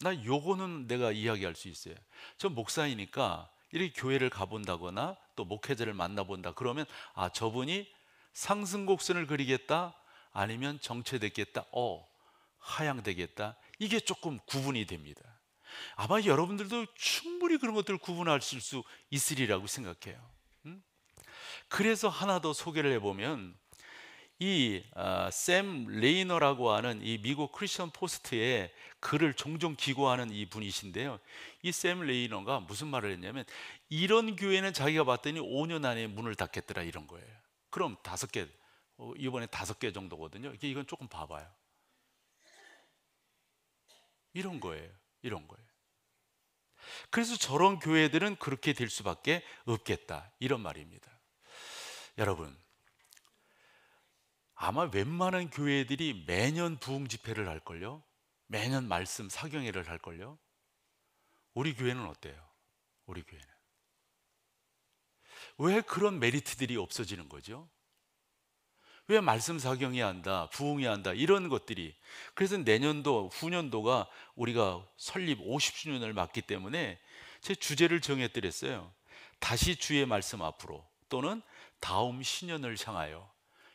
나 요거는 내가 이야기할 수 있어요. 저 목사이니까 이렇게 교회를 가본다거나 또 목회자를 만나본다 그러면 아, 저분이 상승곡선을 그리겠다, 아니면 정체되겠다, 하향되겠다, 이게 조금 구분이 됩니다. 아마 여러분들도 충분히 그런 것들을 구분하실 수 있으리라고 생각해요. 그래서 하나 더 소개를 해보면 이 샘 레이너라고 하는 이 미국 크리스천 포스트에 글을 종종 기고하는 이 분이신데요, 이 샘 레이너가 무슨 말을 했냐면 이런 교회는 자기가 봤더니 5년 안에 문을 닫겠더라, 이런 거예요. 그럼 5개, 이번에 5개 정도거든요. 이건 조금 봐봐요. 이런 거예요. 이런 거예요. 그래서 저런 교회들은 그렇게 될 수밖에 없겠다, 이런 말입니다. 여러분, 아마 웬만한 교회들이 매년 부흥 집회를 할걸요, 매년 말씀 사경회를 할걸요. 우리 교회는 어때요? 우리 교회는 왜 그런 메리트들이 없어지는 거죠? 왜 말씀 사경회 한다, 부흥회 한다, 이런 것들이. 그래서 내년도, 후년도가 우리가 설립 50주년을 맞기 때문에 제 주제를 정해드렸어요. 다시 주의 말씀 앞으로, 또는 다음 신년을 향하여,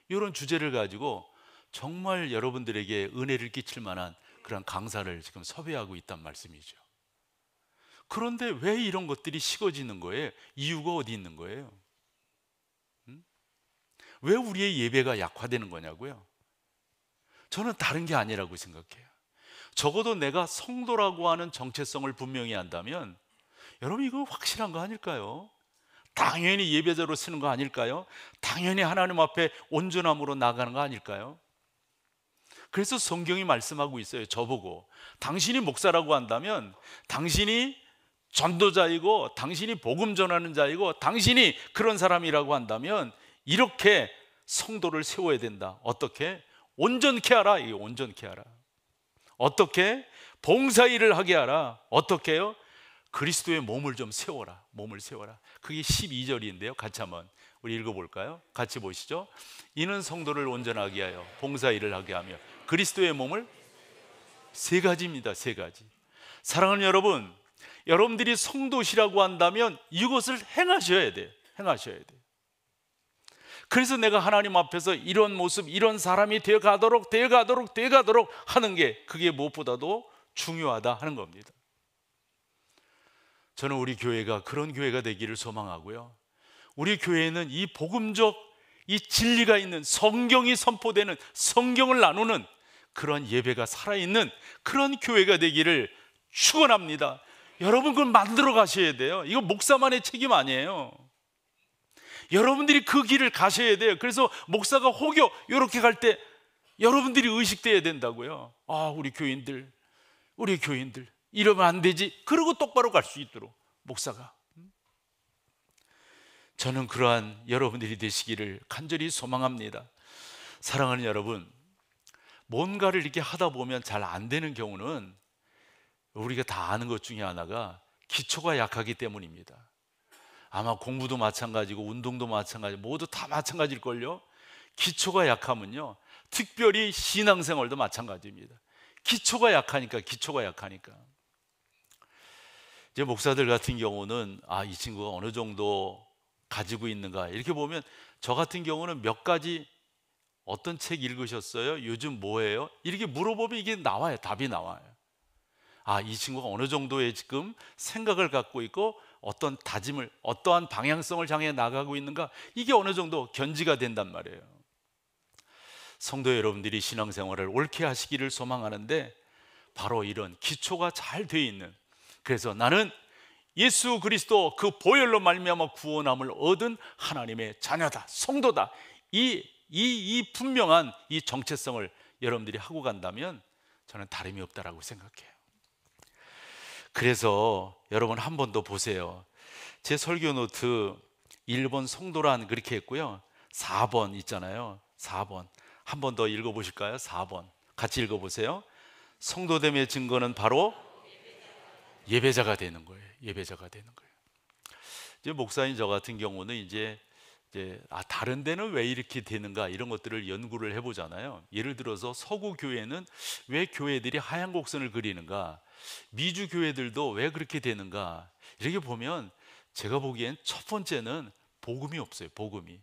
이런 주제를 가지고 정말 여러분들에게 은혜를 끼칠 만한 그런 강사를 지금 섭외하고 있단 말씀이죠. 그런데 왜 이런 것들이 식어지는 거예요? 이유가 어디 있는 거예요? 왜 우리의 예배가 약화되는 거냐고요? 저는 다른 게 아니라고 생각해요. 적어도 내가 성도라고 하는 정체성을 분명히 한다면, 여러분 이거 확실한 거 아닐까요? 당연히 예배자로 쓰는 거 아닐까요? 당연히 하나님 앞에 온전함으로 나가는 거 아닐까요? 그래서 성경이 말씀하고 있어요. 저보고 당신이 목사라고 한다면, 당신이 전도자이고, 당신이 복음 전하는 자이고, 당신이 그런 사람이라고 한다면 이렇게 성도를 세워야 된다. 어떻게? 온전케 하라. 이게 온전케 하라. 어떻게? 봉사일을 하게 하라. 어떻게 해요? 그리스도의 몸을 좀 세워라. 몸을 세워라. 그게 12절인데요 같이 한번 우리 읽어볼까요? 같이 보시죠. 이는 성도를 온전하게 하여 봉사일을 하게 하며 그리스도의 몸을, 세 가지입니다. 세 가지. 사랑하는 여러분, 여러분들이 성도시라고 한다면 이것을 행하셔야 돼요. 행하셔야 돼요. 그래서 내가 하나님 앞에서 이런 모습, 이런 사람이 되어가도록 하는 게, 그게 무엇보다도 중요하다 하는 겁니다. 저는 우리 교회가 그런 교회가 되기를 소망하고요, 우리 교회는 이 복음적, 이 진리가 있는, 성경이 선포되는, 성경을 나누는 그런 예배가 살아있는 그런 교회가 되기를 축원합니다. 여러분 그걸 만들어 가셔야 돼요. 이거 목사만의 책임 아니에요. 여러분들이 그 길을 가셔야 돼요. 그래서 목사가 혹여 이렇게 갈 때 여러분들이 의식돼야 된다고요. 아, 우리 교인들 이러면 안 되지. 그러고 똑바로 갈 수 있도록 목사가. 저는 그러한 여러분들이 되시기를 간절히 소망합니다. 사랑하는 여러분, 뭔가를 이렇게 하다 보면 잘 안 되는 경우는 우리가 다 아는 것 중에 하나가 기초가 약하기 때문입니다. 아마 공부도 마찬가지고 운동도 마찬가지, 모두 다 마찬가지일걸요. 기초가 약하면요, 특별히 신앙생활도 마찬가지입니다. 기초가 약하니까. 이제 목사들 같은 경우는 이 친구가 어느 정도 가지고 있는가, 이렇게 보면 저 같은 경우는 몇 가지, 어떤 책 읽으셨어요? 요즘 뭐예요? 이렇게 물어보면 이게 나와요. 답이 나와요. 이 친구가 어느 정도의 지금 생각을 갖고 있고 어떤 다짐을, 어떠한 방향성을 향해 나가고 있는가, 이게 어느 정도 견지가 된단 말이에요. 성도 여러분들이 신앙생활을 옳게 하시기를 소망하는데, 바로 이런 기초가 잘 돼 있는, 그래서 나는 예수 그리스도 그 보혈로 말미암아 구원함을 얻은 하나님의 자녀다, 성도다, 이 분명한 이 정체성을 여러분들이 하고 간다면 저는 다름이 없다라고 생각해요. 그래서 여러분 한 번 더 보세요. 제 설교 노트 1번 성도란 그렇게 했고요, 4번 있잖아요. 4번 한 번 더 읽어보실까요? 4번 같이 읽어보세요. 성도됨의 증거는 바로 예배자가 되는 거예요. 예배자가 되는 거예요. 이제 목사인 저 같은 경우는 이제 다른 데는 왜 이렇게 되는가, 이런 것들을 연구를 해보잖아요. 예를 들어서 서구 교회는 왜 교회들이 하얀 곡선을 그리는가, 미주 교회들도 왜 그렇게 되는가, 이렇게 보면 제가 보기엔 첫 번째는 복음이 없어요. 복음이.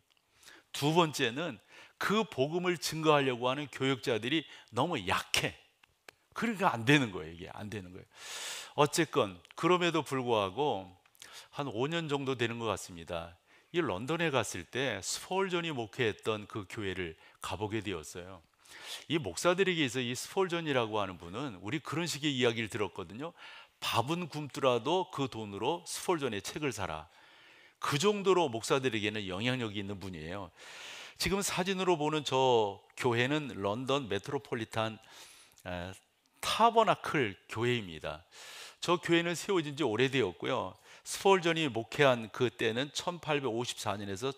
두 번째는 그 복음을 증거하려고 하는 교역자들이 너무 약해. 그러니까 안 되는 거예요. 이게 안 되는 거예요. 어쨌건 그럼에도 불구하고 한 5년 정도 되는 것 같습니다. 이 런던에 갔을 때 스폴전이 목회했던 그 교회를 가보게 되었어요. 이 목사들에게서 이 스폴전이라고 하는 분은 우리 그런 식의 이야기를 들었거든요. 밥은 굶더라도 그 돈으로 스폴전의 책을 사라. 그 정도로 목사들에게는 영향력이 있는 분이에요. 지금 사진으로 보는 저 교회는 런던 메트로폴리탄 타버나클 교회입니다. 저 교회는 세워진 지 오래되었고요. 스폴전이 목회한 그 때는 1854년에서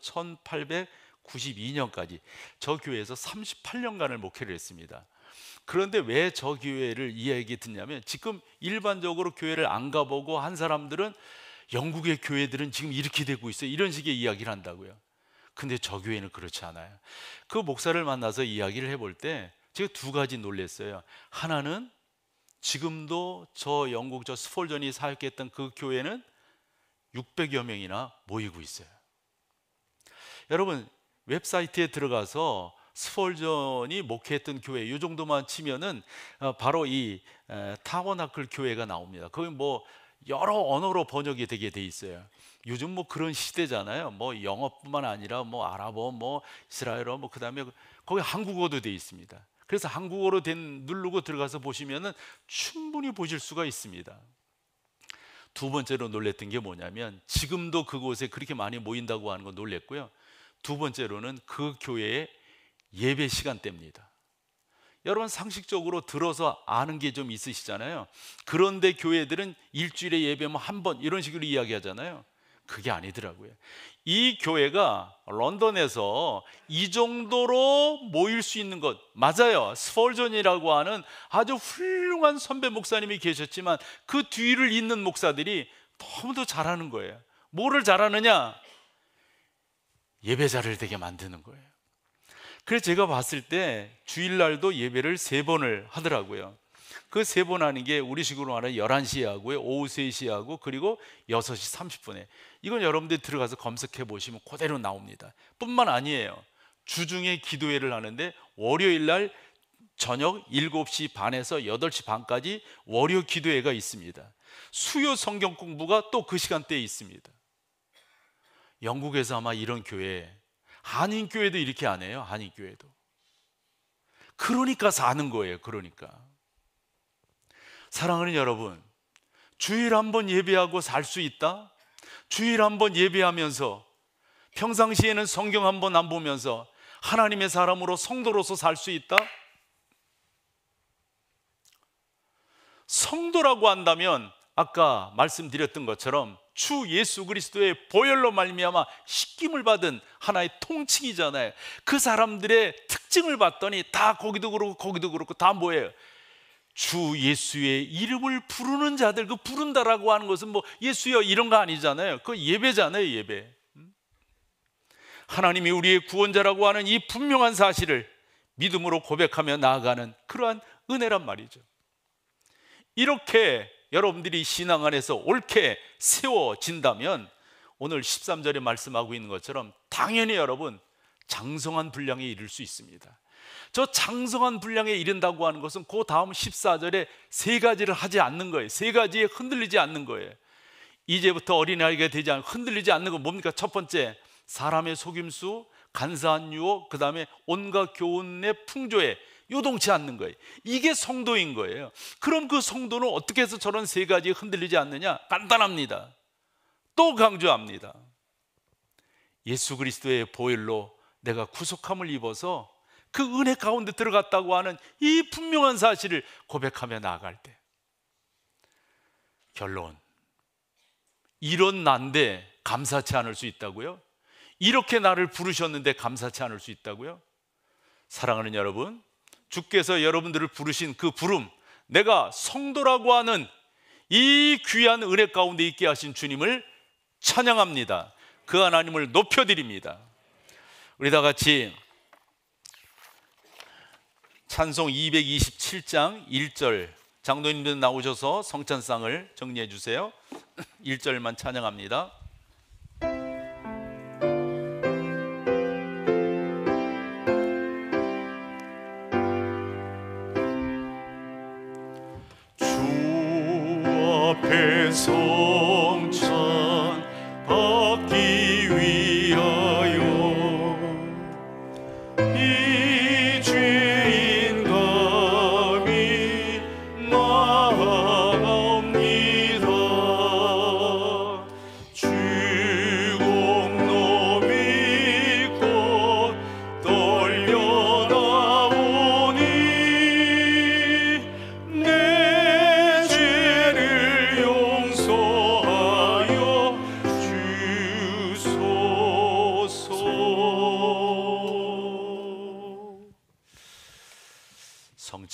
1892년까지 저 교회에서 38년간을 목회를 했습니다. 그런데 왜 저 교회를 이 얘기 듣냐면, 지금 일반적으로 교회를 안 가보고 한 사람들은 영국의 교회들은 지금 이렇게 되고 있어요, 이런 식의 이야기를 한다고요. 근데 저 교회는 그렇지 않아요. 그 목사를 만나서 이야기를 해볼 때 제가 두 가지 놀랐어요. 하나는 지금도 저 영국 저 스폴전이 사역했던 그 교회는 600여 명이나 모이고 있어요. 여러분, 웹사이트에 들어가서 스폴전이 목회했던 교회 이 정도만 치면은 바로 이 타버나클 교회가 나옵니다. 거기 뭐 여러 언어로 번역이 되게 돼 있어요. 요즘 뭐 그런 시대잖아요. 뭐 영어뿐만 아니라 뭐 아랍어, 뭐 이스라엘어, 뭐 그다음에 거기 한국어도 돼 있습니다. 그래서 한국어로 된 누르고 들어가서 보시면은 충분히 보실 수가 있습니다. 두 번째로 놀랬던 게 뭐냐면, 지금도 그곳에 그렇게 많이 모인다고 하는 거 놀랬고요. 두 번째로는 그 교회의 예배 시간대입니다. 여러분, 상식적으로 들어서 아는 게 좀 있으시잖아요. 그런데 교회들은 일주일에 예배만 한 번 이런 식으로 이야기하잖아요. 그게 아니더라고요. 이 교회가 런던에서 이 정도로 모일 수 있는 것 맞아요. 스폴전이라고 하는 아주 훌륭한 선배 목사님이 계셨지만 그 뒤를 잇는 목사들이 너무도 잘하는 거예요. 뭐를 잘하느냐? 예배자를 되게 만드는 거예요. 그래서 제가 봤을 때 주일날도 예배를 3번을 하더라고요. 그 3번 하는 게 우리식으로 말하면 11시에 하고요, 오후 3시에 하고, 그리고 6시 30분에. 이건 여러분들이 들어가서 검색해 보시면 그대로 나옵니다. 뿐만 아니에요. 주중에 기도회를 하는데 월요일날 저녁 7시 반에서 8시 반까지 월요 기도회가 있습니다. 수요 성경 공부가 또 그 시간대에 있습니다. 영국에서 아마 이런 교회, 한인교회도 이렇게 안 해요. 한인교회도. 그러니까 사는 거예요. 그러니까. 사랑하는 여러분, 주일 한번 예배하고 살 수 있다? 주일 한번 예배하면서 평상시에는 성경 한번 안 보면서 하나님의 사람으로 성도로서 살 수 있다? 성도라고 한다면 아까 말씀드렸던 것처럼 주 예수 그리스도의 보혈로 말미암아 씻김을 받은 하나의 통칭이잖아요. 그 사람들의 특징을 봤더니 다 거기도 그렇고 다 뭐예요? 주 예수의 이름을 부르는 자들. 그 부른다라고 하는 것은 뭐 예수여 이런 거 아니잖아요. 그 예배잖아요. 예배. 하나님이 우리의 구원자라고 하는 이 분명한 사실을 믿음으로 고백하며 나아가는 그러한 은혜란 말이죠. 이렇게 여러분들이 신앙 안에서 옳게 세워진다면 오늘 13절에 말씀하고 있는 것처럼 당연히 여러분 장성한 분량에 이를 수 있습니다. 저 장성한 분량에 이른다고 하는 것은 그 다음 14절에 3가지를 하지 않는 거예요. 3가지에 흔들리지 않는 거예요. 이제부터 어린아이가 되지 않고 흔들리지 않는 건 뭡니까? 첫 번째, 사람의 속임수, 간사한 유혹, 그 다음에 온갖 교훈의 풍조에 요동치 않는 거예요. 이게 성도인 거예요. 그럼 그 성도는 어떻게 해서 저런 3가지에 흔들리지 않느냐? 간단합니다. 또 강조합니다. 예수 그리스도의 보혈로 내가 구속함을 입어서 그 은혜 가운데 들어갔다고 하는 이 분명한 사실을 고백하며 나아갈 때, 결론, 이런 난데 감사치 않을 수 있다고요? 이렇게 나를 부르셨는데 감사치 않을 수 있다고요? 사랑하는 여러분, 주께서 여러분들을 부르신 그 부름, 내가 성도라고 하는 이 귀한 은혜 가운데 있게 하신 주님을 찬양합니다. 그 하나님을 높여드립니다. 우리 다 같이 찬송 227장 1절, 장로님들 나오셔서 성찬상을 정리해 주세요. 1절만 찬양합니다.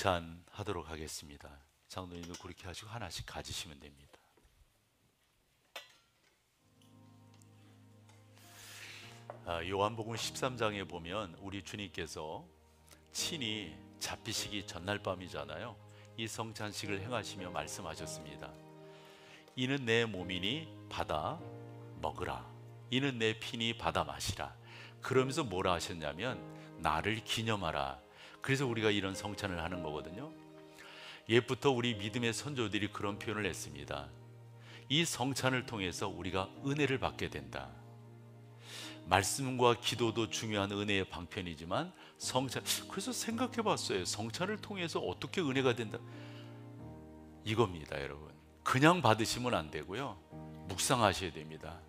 성찬하도록 하겠습니다. 장로님도 그렇게 하시고 하나씩 가지시면 됩니다. 요한복음 13장에 보면 우리 주님께서 친히 잡히시기 전날 밤이잖아요. 이 성찬식을 행하시며 말씀하셨습니다. 이는 내 몸이니 받아 먹으라. 이는 내 피니 받아 마시라. 그러면서 뭐라 하셨냐면 나를 기념하라. 그래서 우리가 이런 성찬을 하는 거거든요. 옛부터 우리 믿음의 선조들이 그런 표현을 했습니다. 이 성찬을 통해서 우리가 은혜를 받게 된다. 말씀과 기도도 중요한 은혜의 방편이지만 성찬, 그래서 생각해 봤어요. 성찬을 통해서 어떻게 은혜가 된다? 이겁니다, 여러분. 그냥 받으시면 안 되고요. 묵상하셔야 됩니다.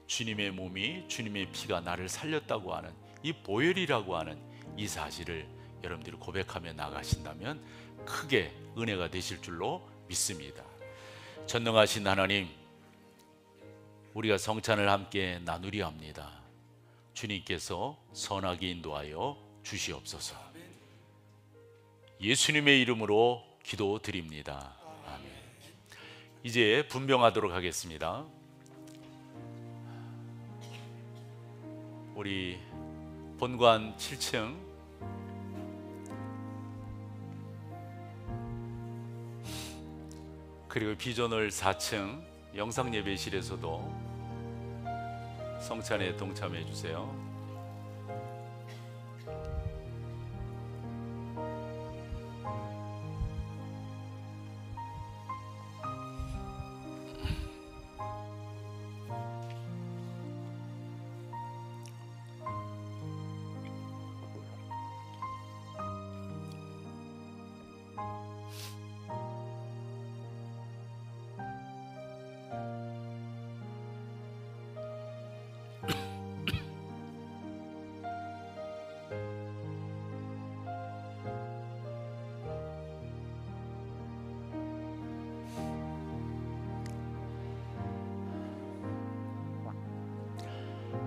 주님의 몸이, 주님의 피가 나를 살렸다고 하는 이 보혈이라고 하는 이 사실을 여러분들이 고백하며 나가신다면 크게 은혜가 되실 줄로 믿습니다. 전능하신 하나님, 우리가 성찬을 함께 나누려 합니다. 주님께서 선하게 인도하여 주시옵소서. 예수님의 이름으로 기도드립니다. 아멘. 이제 분병하도록 하겠습니다. 우리 본관 7층 그리고 비전홀 4층 영상예배실에서도 성찬에 동참해 주세요.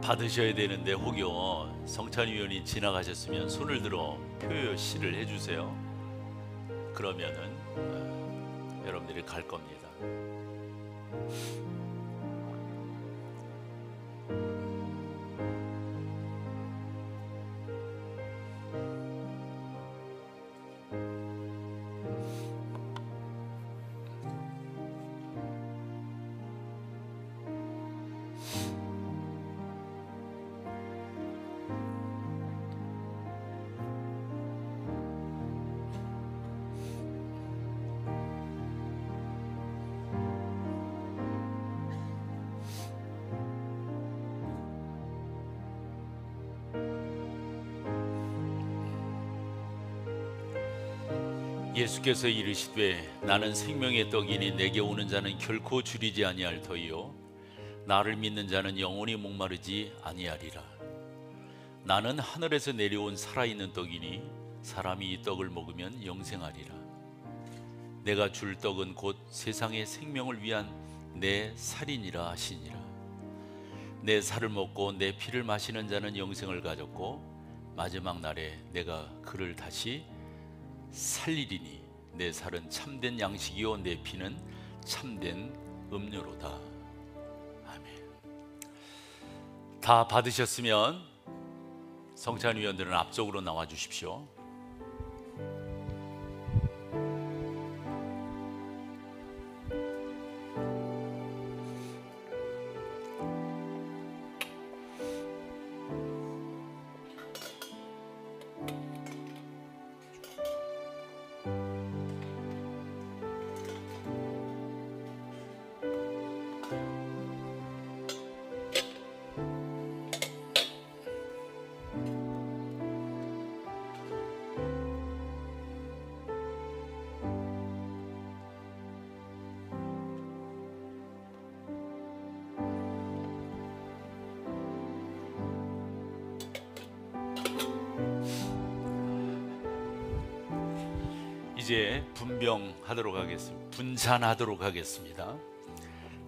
받으셔야 되는데 혹여 성찬위원이 지나가셨으면 손을 들어 표시를 해주세요. 그러면은 여러분들이 갈 겁니다. 예수께서 이르시되 나는 생명의 떡이니 내게 오는 자는 결코 줄이지 아니할 터이요 나를 믿는 자는 영원히 목마르지 아니하리라. 나는 하늘에서 내려온 살아있는 떡이니 사람이 이 떡을 먹으면 영생하리라. 내가 줄 떡은 곧 세상의 생명을 위한 내 살이니라 하시니라. 내 살을 먹고 내 피를 마시는 자는 영생을 가졌고 마지막 날에 내가 그를 다시 살리리니 내 살은 참된 양식이요 내 피는 참된 음료로다. 아멘. 다 받으셨으면 성찬위원들은 앞쪽으로 나와 주십시오. 이제 분병하도록 하겠습니다. 분잔하도록 하겠습니다.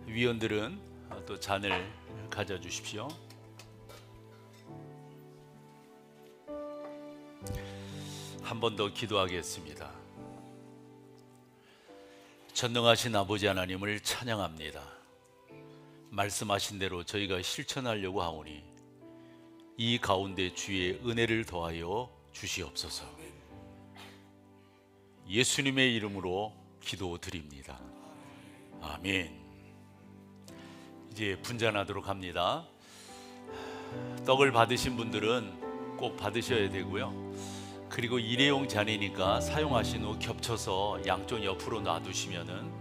위원들은 또 잔을 가져주십시오. 한 번 더 기도하겠습니다. 전능하신 아버지 하나님을 찬양합니다. 말씀하신 대로 저희가 실천하려고 하오니 이 가운데 주의 은혜를 더하여 주시옵소서. 예수님의 이름으로 기도드립니다. 아멘. 이제 분잔하도록 합니다. 떡을 받으신 분들은 꼭 받으셔야 되고요. 그리고 일회용 잔이니까 사용하신 후 겹쳐서 양쪽 옆으로 놔두시면은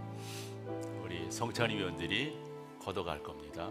우리 성찬 위원들이 걷어갈 겁니다.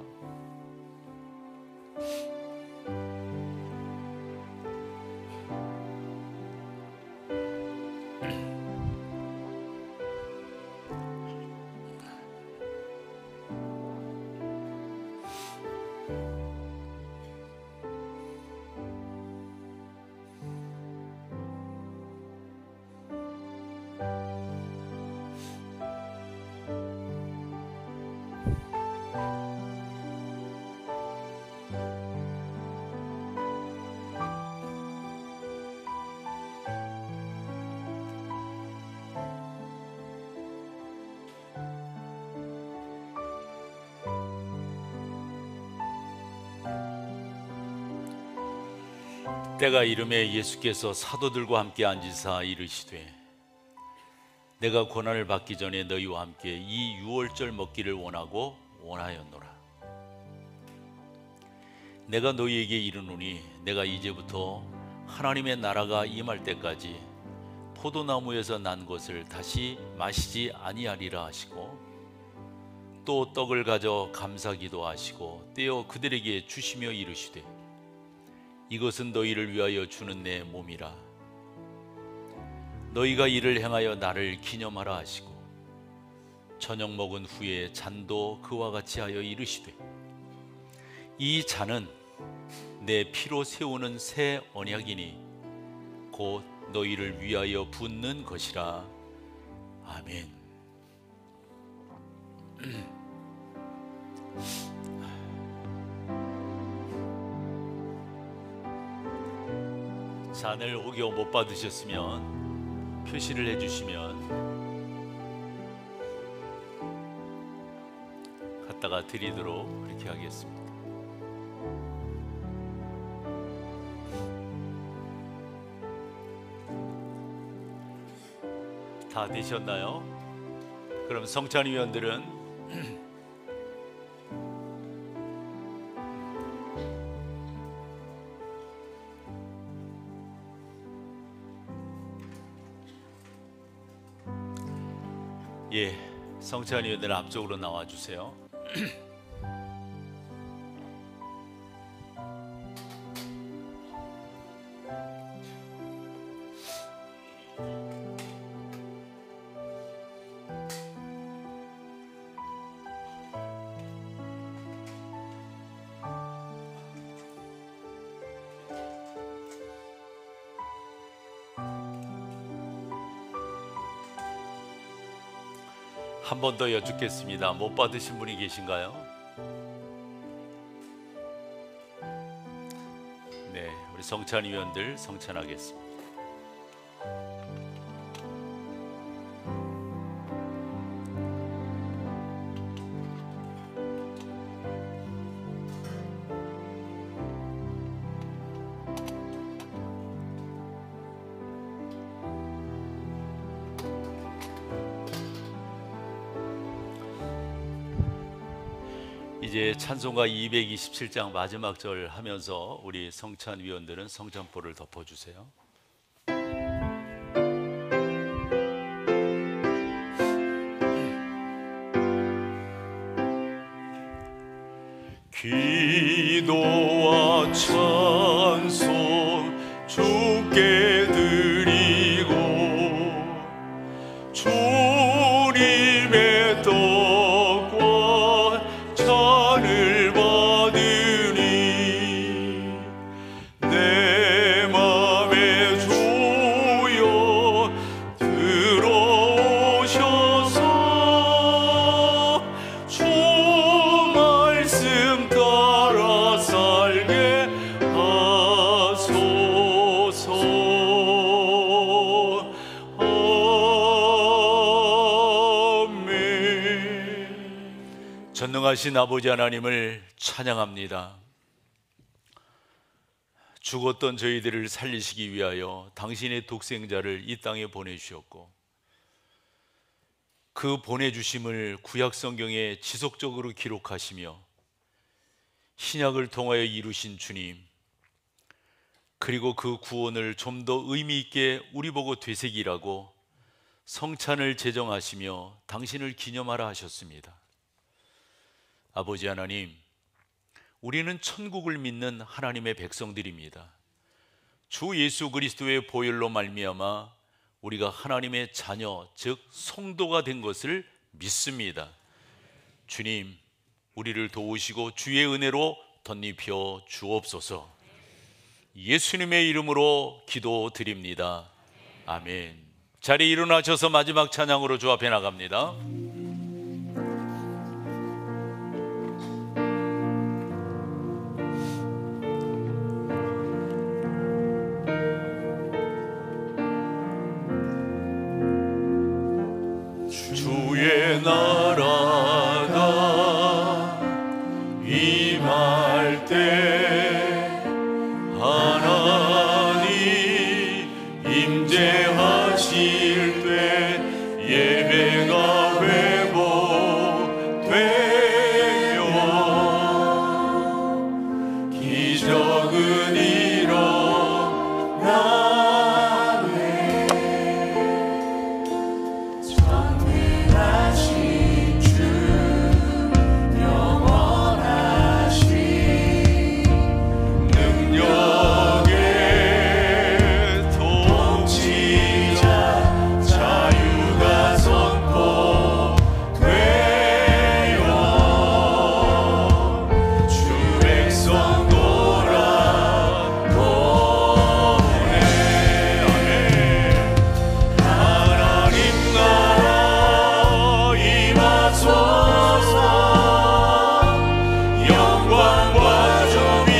때가 이름에 예수께서 사도들과 함께 앉으사 이르시되 내가 고난을 받기 전에 너희와 함께 이 유월절 먹기를 원하고 원하였노라. 내가 너희에게 이르노니 내가 이제부터 하나님의 나라가 임할 때까지 포도나무에서 난 것을 다시 마시지 아니하리라 하시고 또 떡을 가져 감사기도 하시고 떼어 그들에게 주시며 이르시되 이것은 너희를 위하여 주는 내 몸이라. 너희가 이를 행하여 나를 기념하라 하시고 저녁 먹은 후에 잔도 그와 같이 하여 이르시되 이 잔은 내 피로 세우는 새 언약이니 곧 너희를 위하여 붓는 것이라. 아멘. 잔을 혹여 못 받으셨으면 표시를 해주시면 갖다가 드리도록 그렇게 하겠습니다. 다 드셨나요? 그럼 성찬위원들은 예, 성찬위원들 앞쪽으로 나와주세요. 한 번 더 여쭙겠습니다. 못 받으신 분이 계신가요? 네, 우리 성찬위원들 성찬하겠습니다. 이제 찬송가 227장 마지막 절 하면서 우리 성찬위원들은 성찬포를 덮어주세요. 기도와 찬송 주께 드리고 주님의 떡과 잔을 받으니 내 맘에 주여 들어오셔서 주 말씀 따라 살게 하소서. 전능하신 아버지 하나님을 찬양합니다. 죽었던 저희들을 살리시기 위하여 당신의 독생자를 이 땅에 보내주셨고, 그 보내주심을 구약 성경에 지속적으로 기록하시며 신약을 통하여 이루신 주님, 그리고 그 구원을 좀 더 의미 있게 우리 보고 되새기라고 성찬을 제정하시며 당신을 기념하라 하셨습니다. 아버지 하나님, 우리는 천국을 믿는 하나님의 백성들입니다. 주 예수 그리스도의 보혈로 말미암아 우리가 하나님의 자녀, 즉 성도가 된 것을 믿습니다. 주님, 우리를 도우시고 주의 은혜로 덧입혀 주옵소서. 예수님의 이름으로 기도드립니다. 아멘. 자리에 일어나셔서 마지막 찬양으로 주 앞에 나갑니다. 주의 나라가 임할 때 하나님 임재하실 때 예배가 회복되며 기적은 일어나네. 전능하신 주 영원하신 능력의 통치자 자유가 선포되어 주 백성 돌아오네. 하나님 나라 임하소서. 영광과 존귀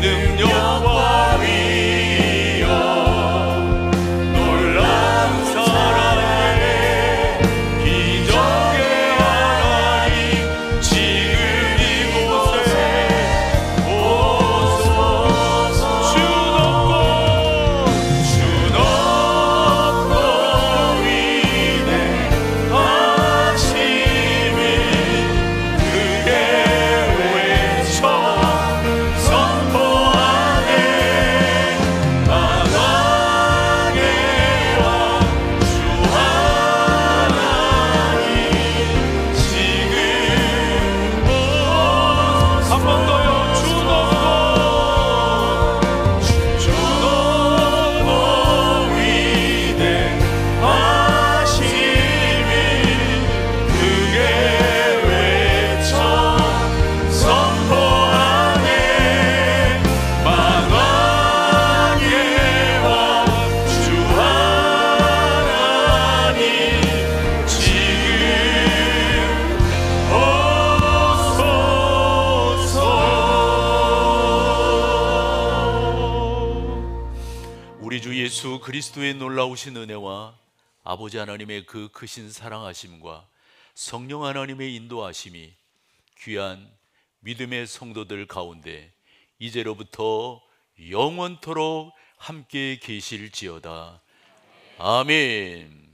능력과 위엄 놀라운 사랑의 기적의 하나님 지금 이곳에 오소서. 주 높고 위대하심을 크게 외쳐 선포하네. 만왕의 왕 주 하나님 지금 한 번 더요. 주 높고 위대하심을 크게 외쳐 선포하네. 만왕의 왕 주 하나님 지금 오소서. 우리 주 예수 그리스도의 놀라우신 은혜와 아버지 하나님의 그 크신 사랑하심과 성령 하나님의 인도하심이 귀한 믿음의 성도들 가운데 이제로부터 영원토록 함께 계실지어다. 아멘.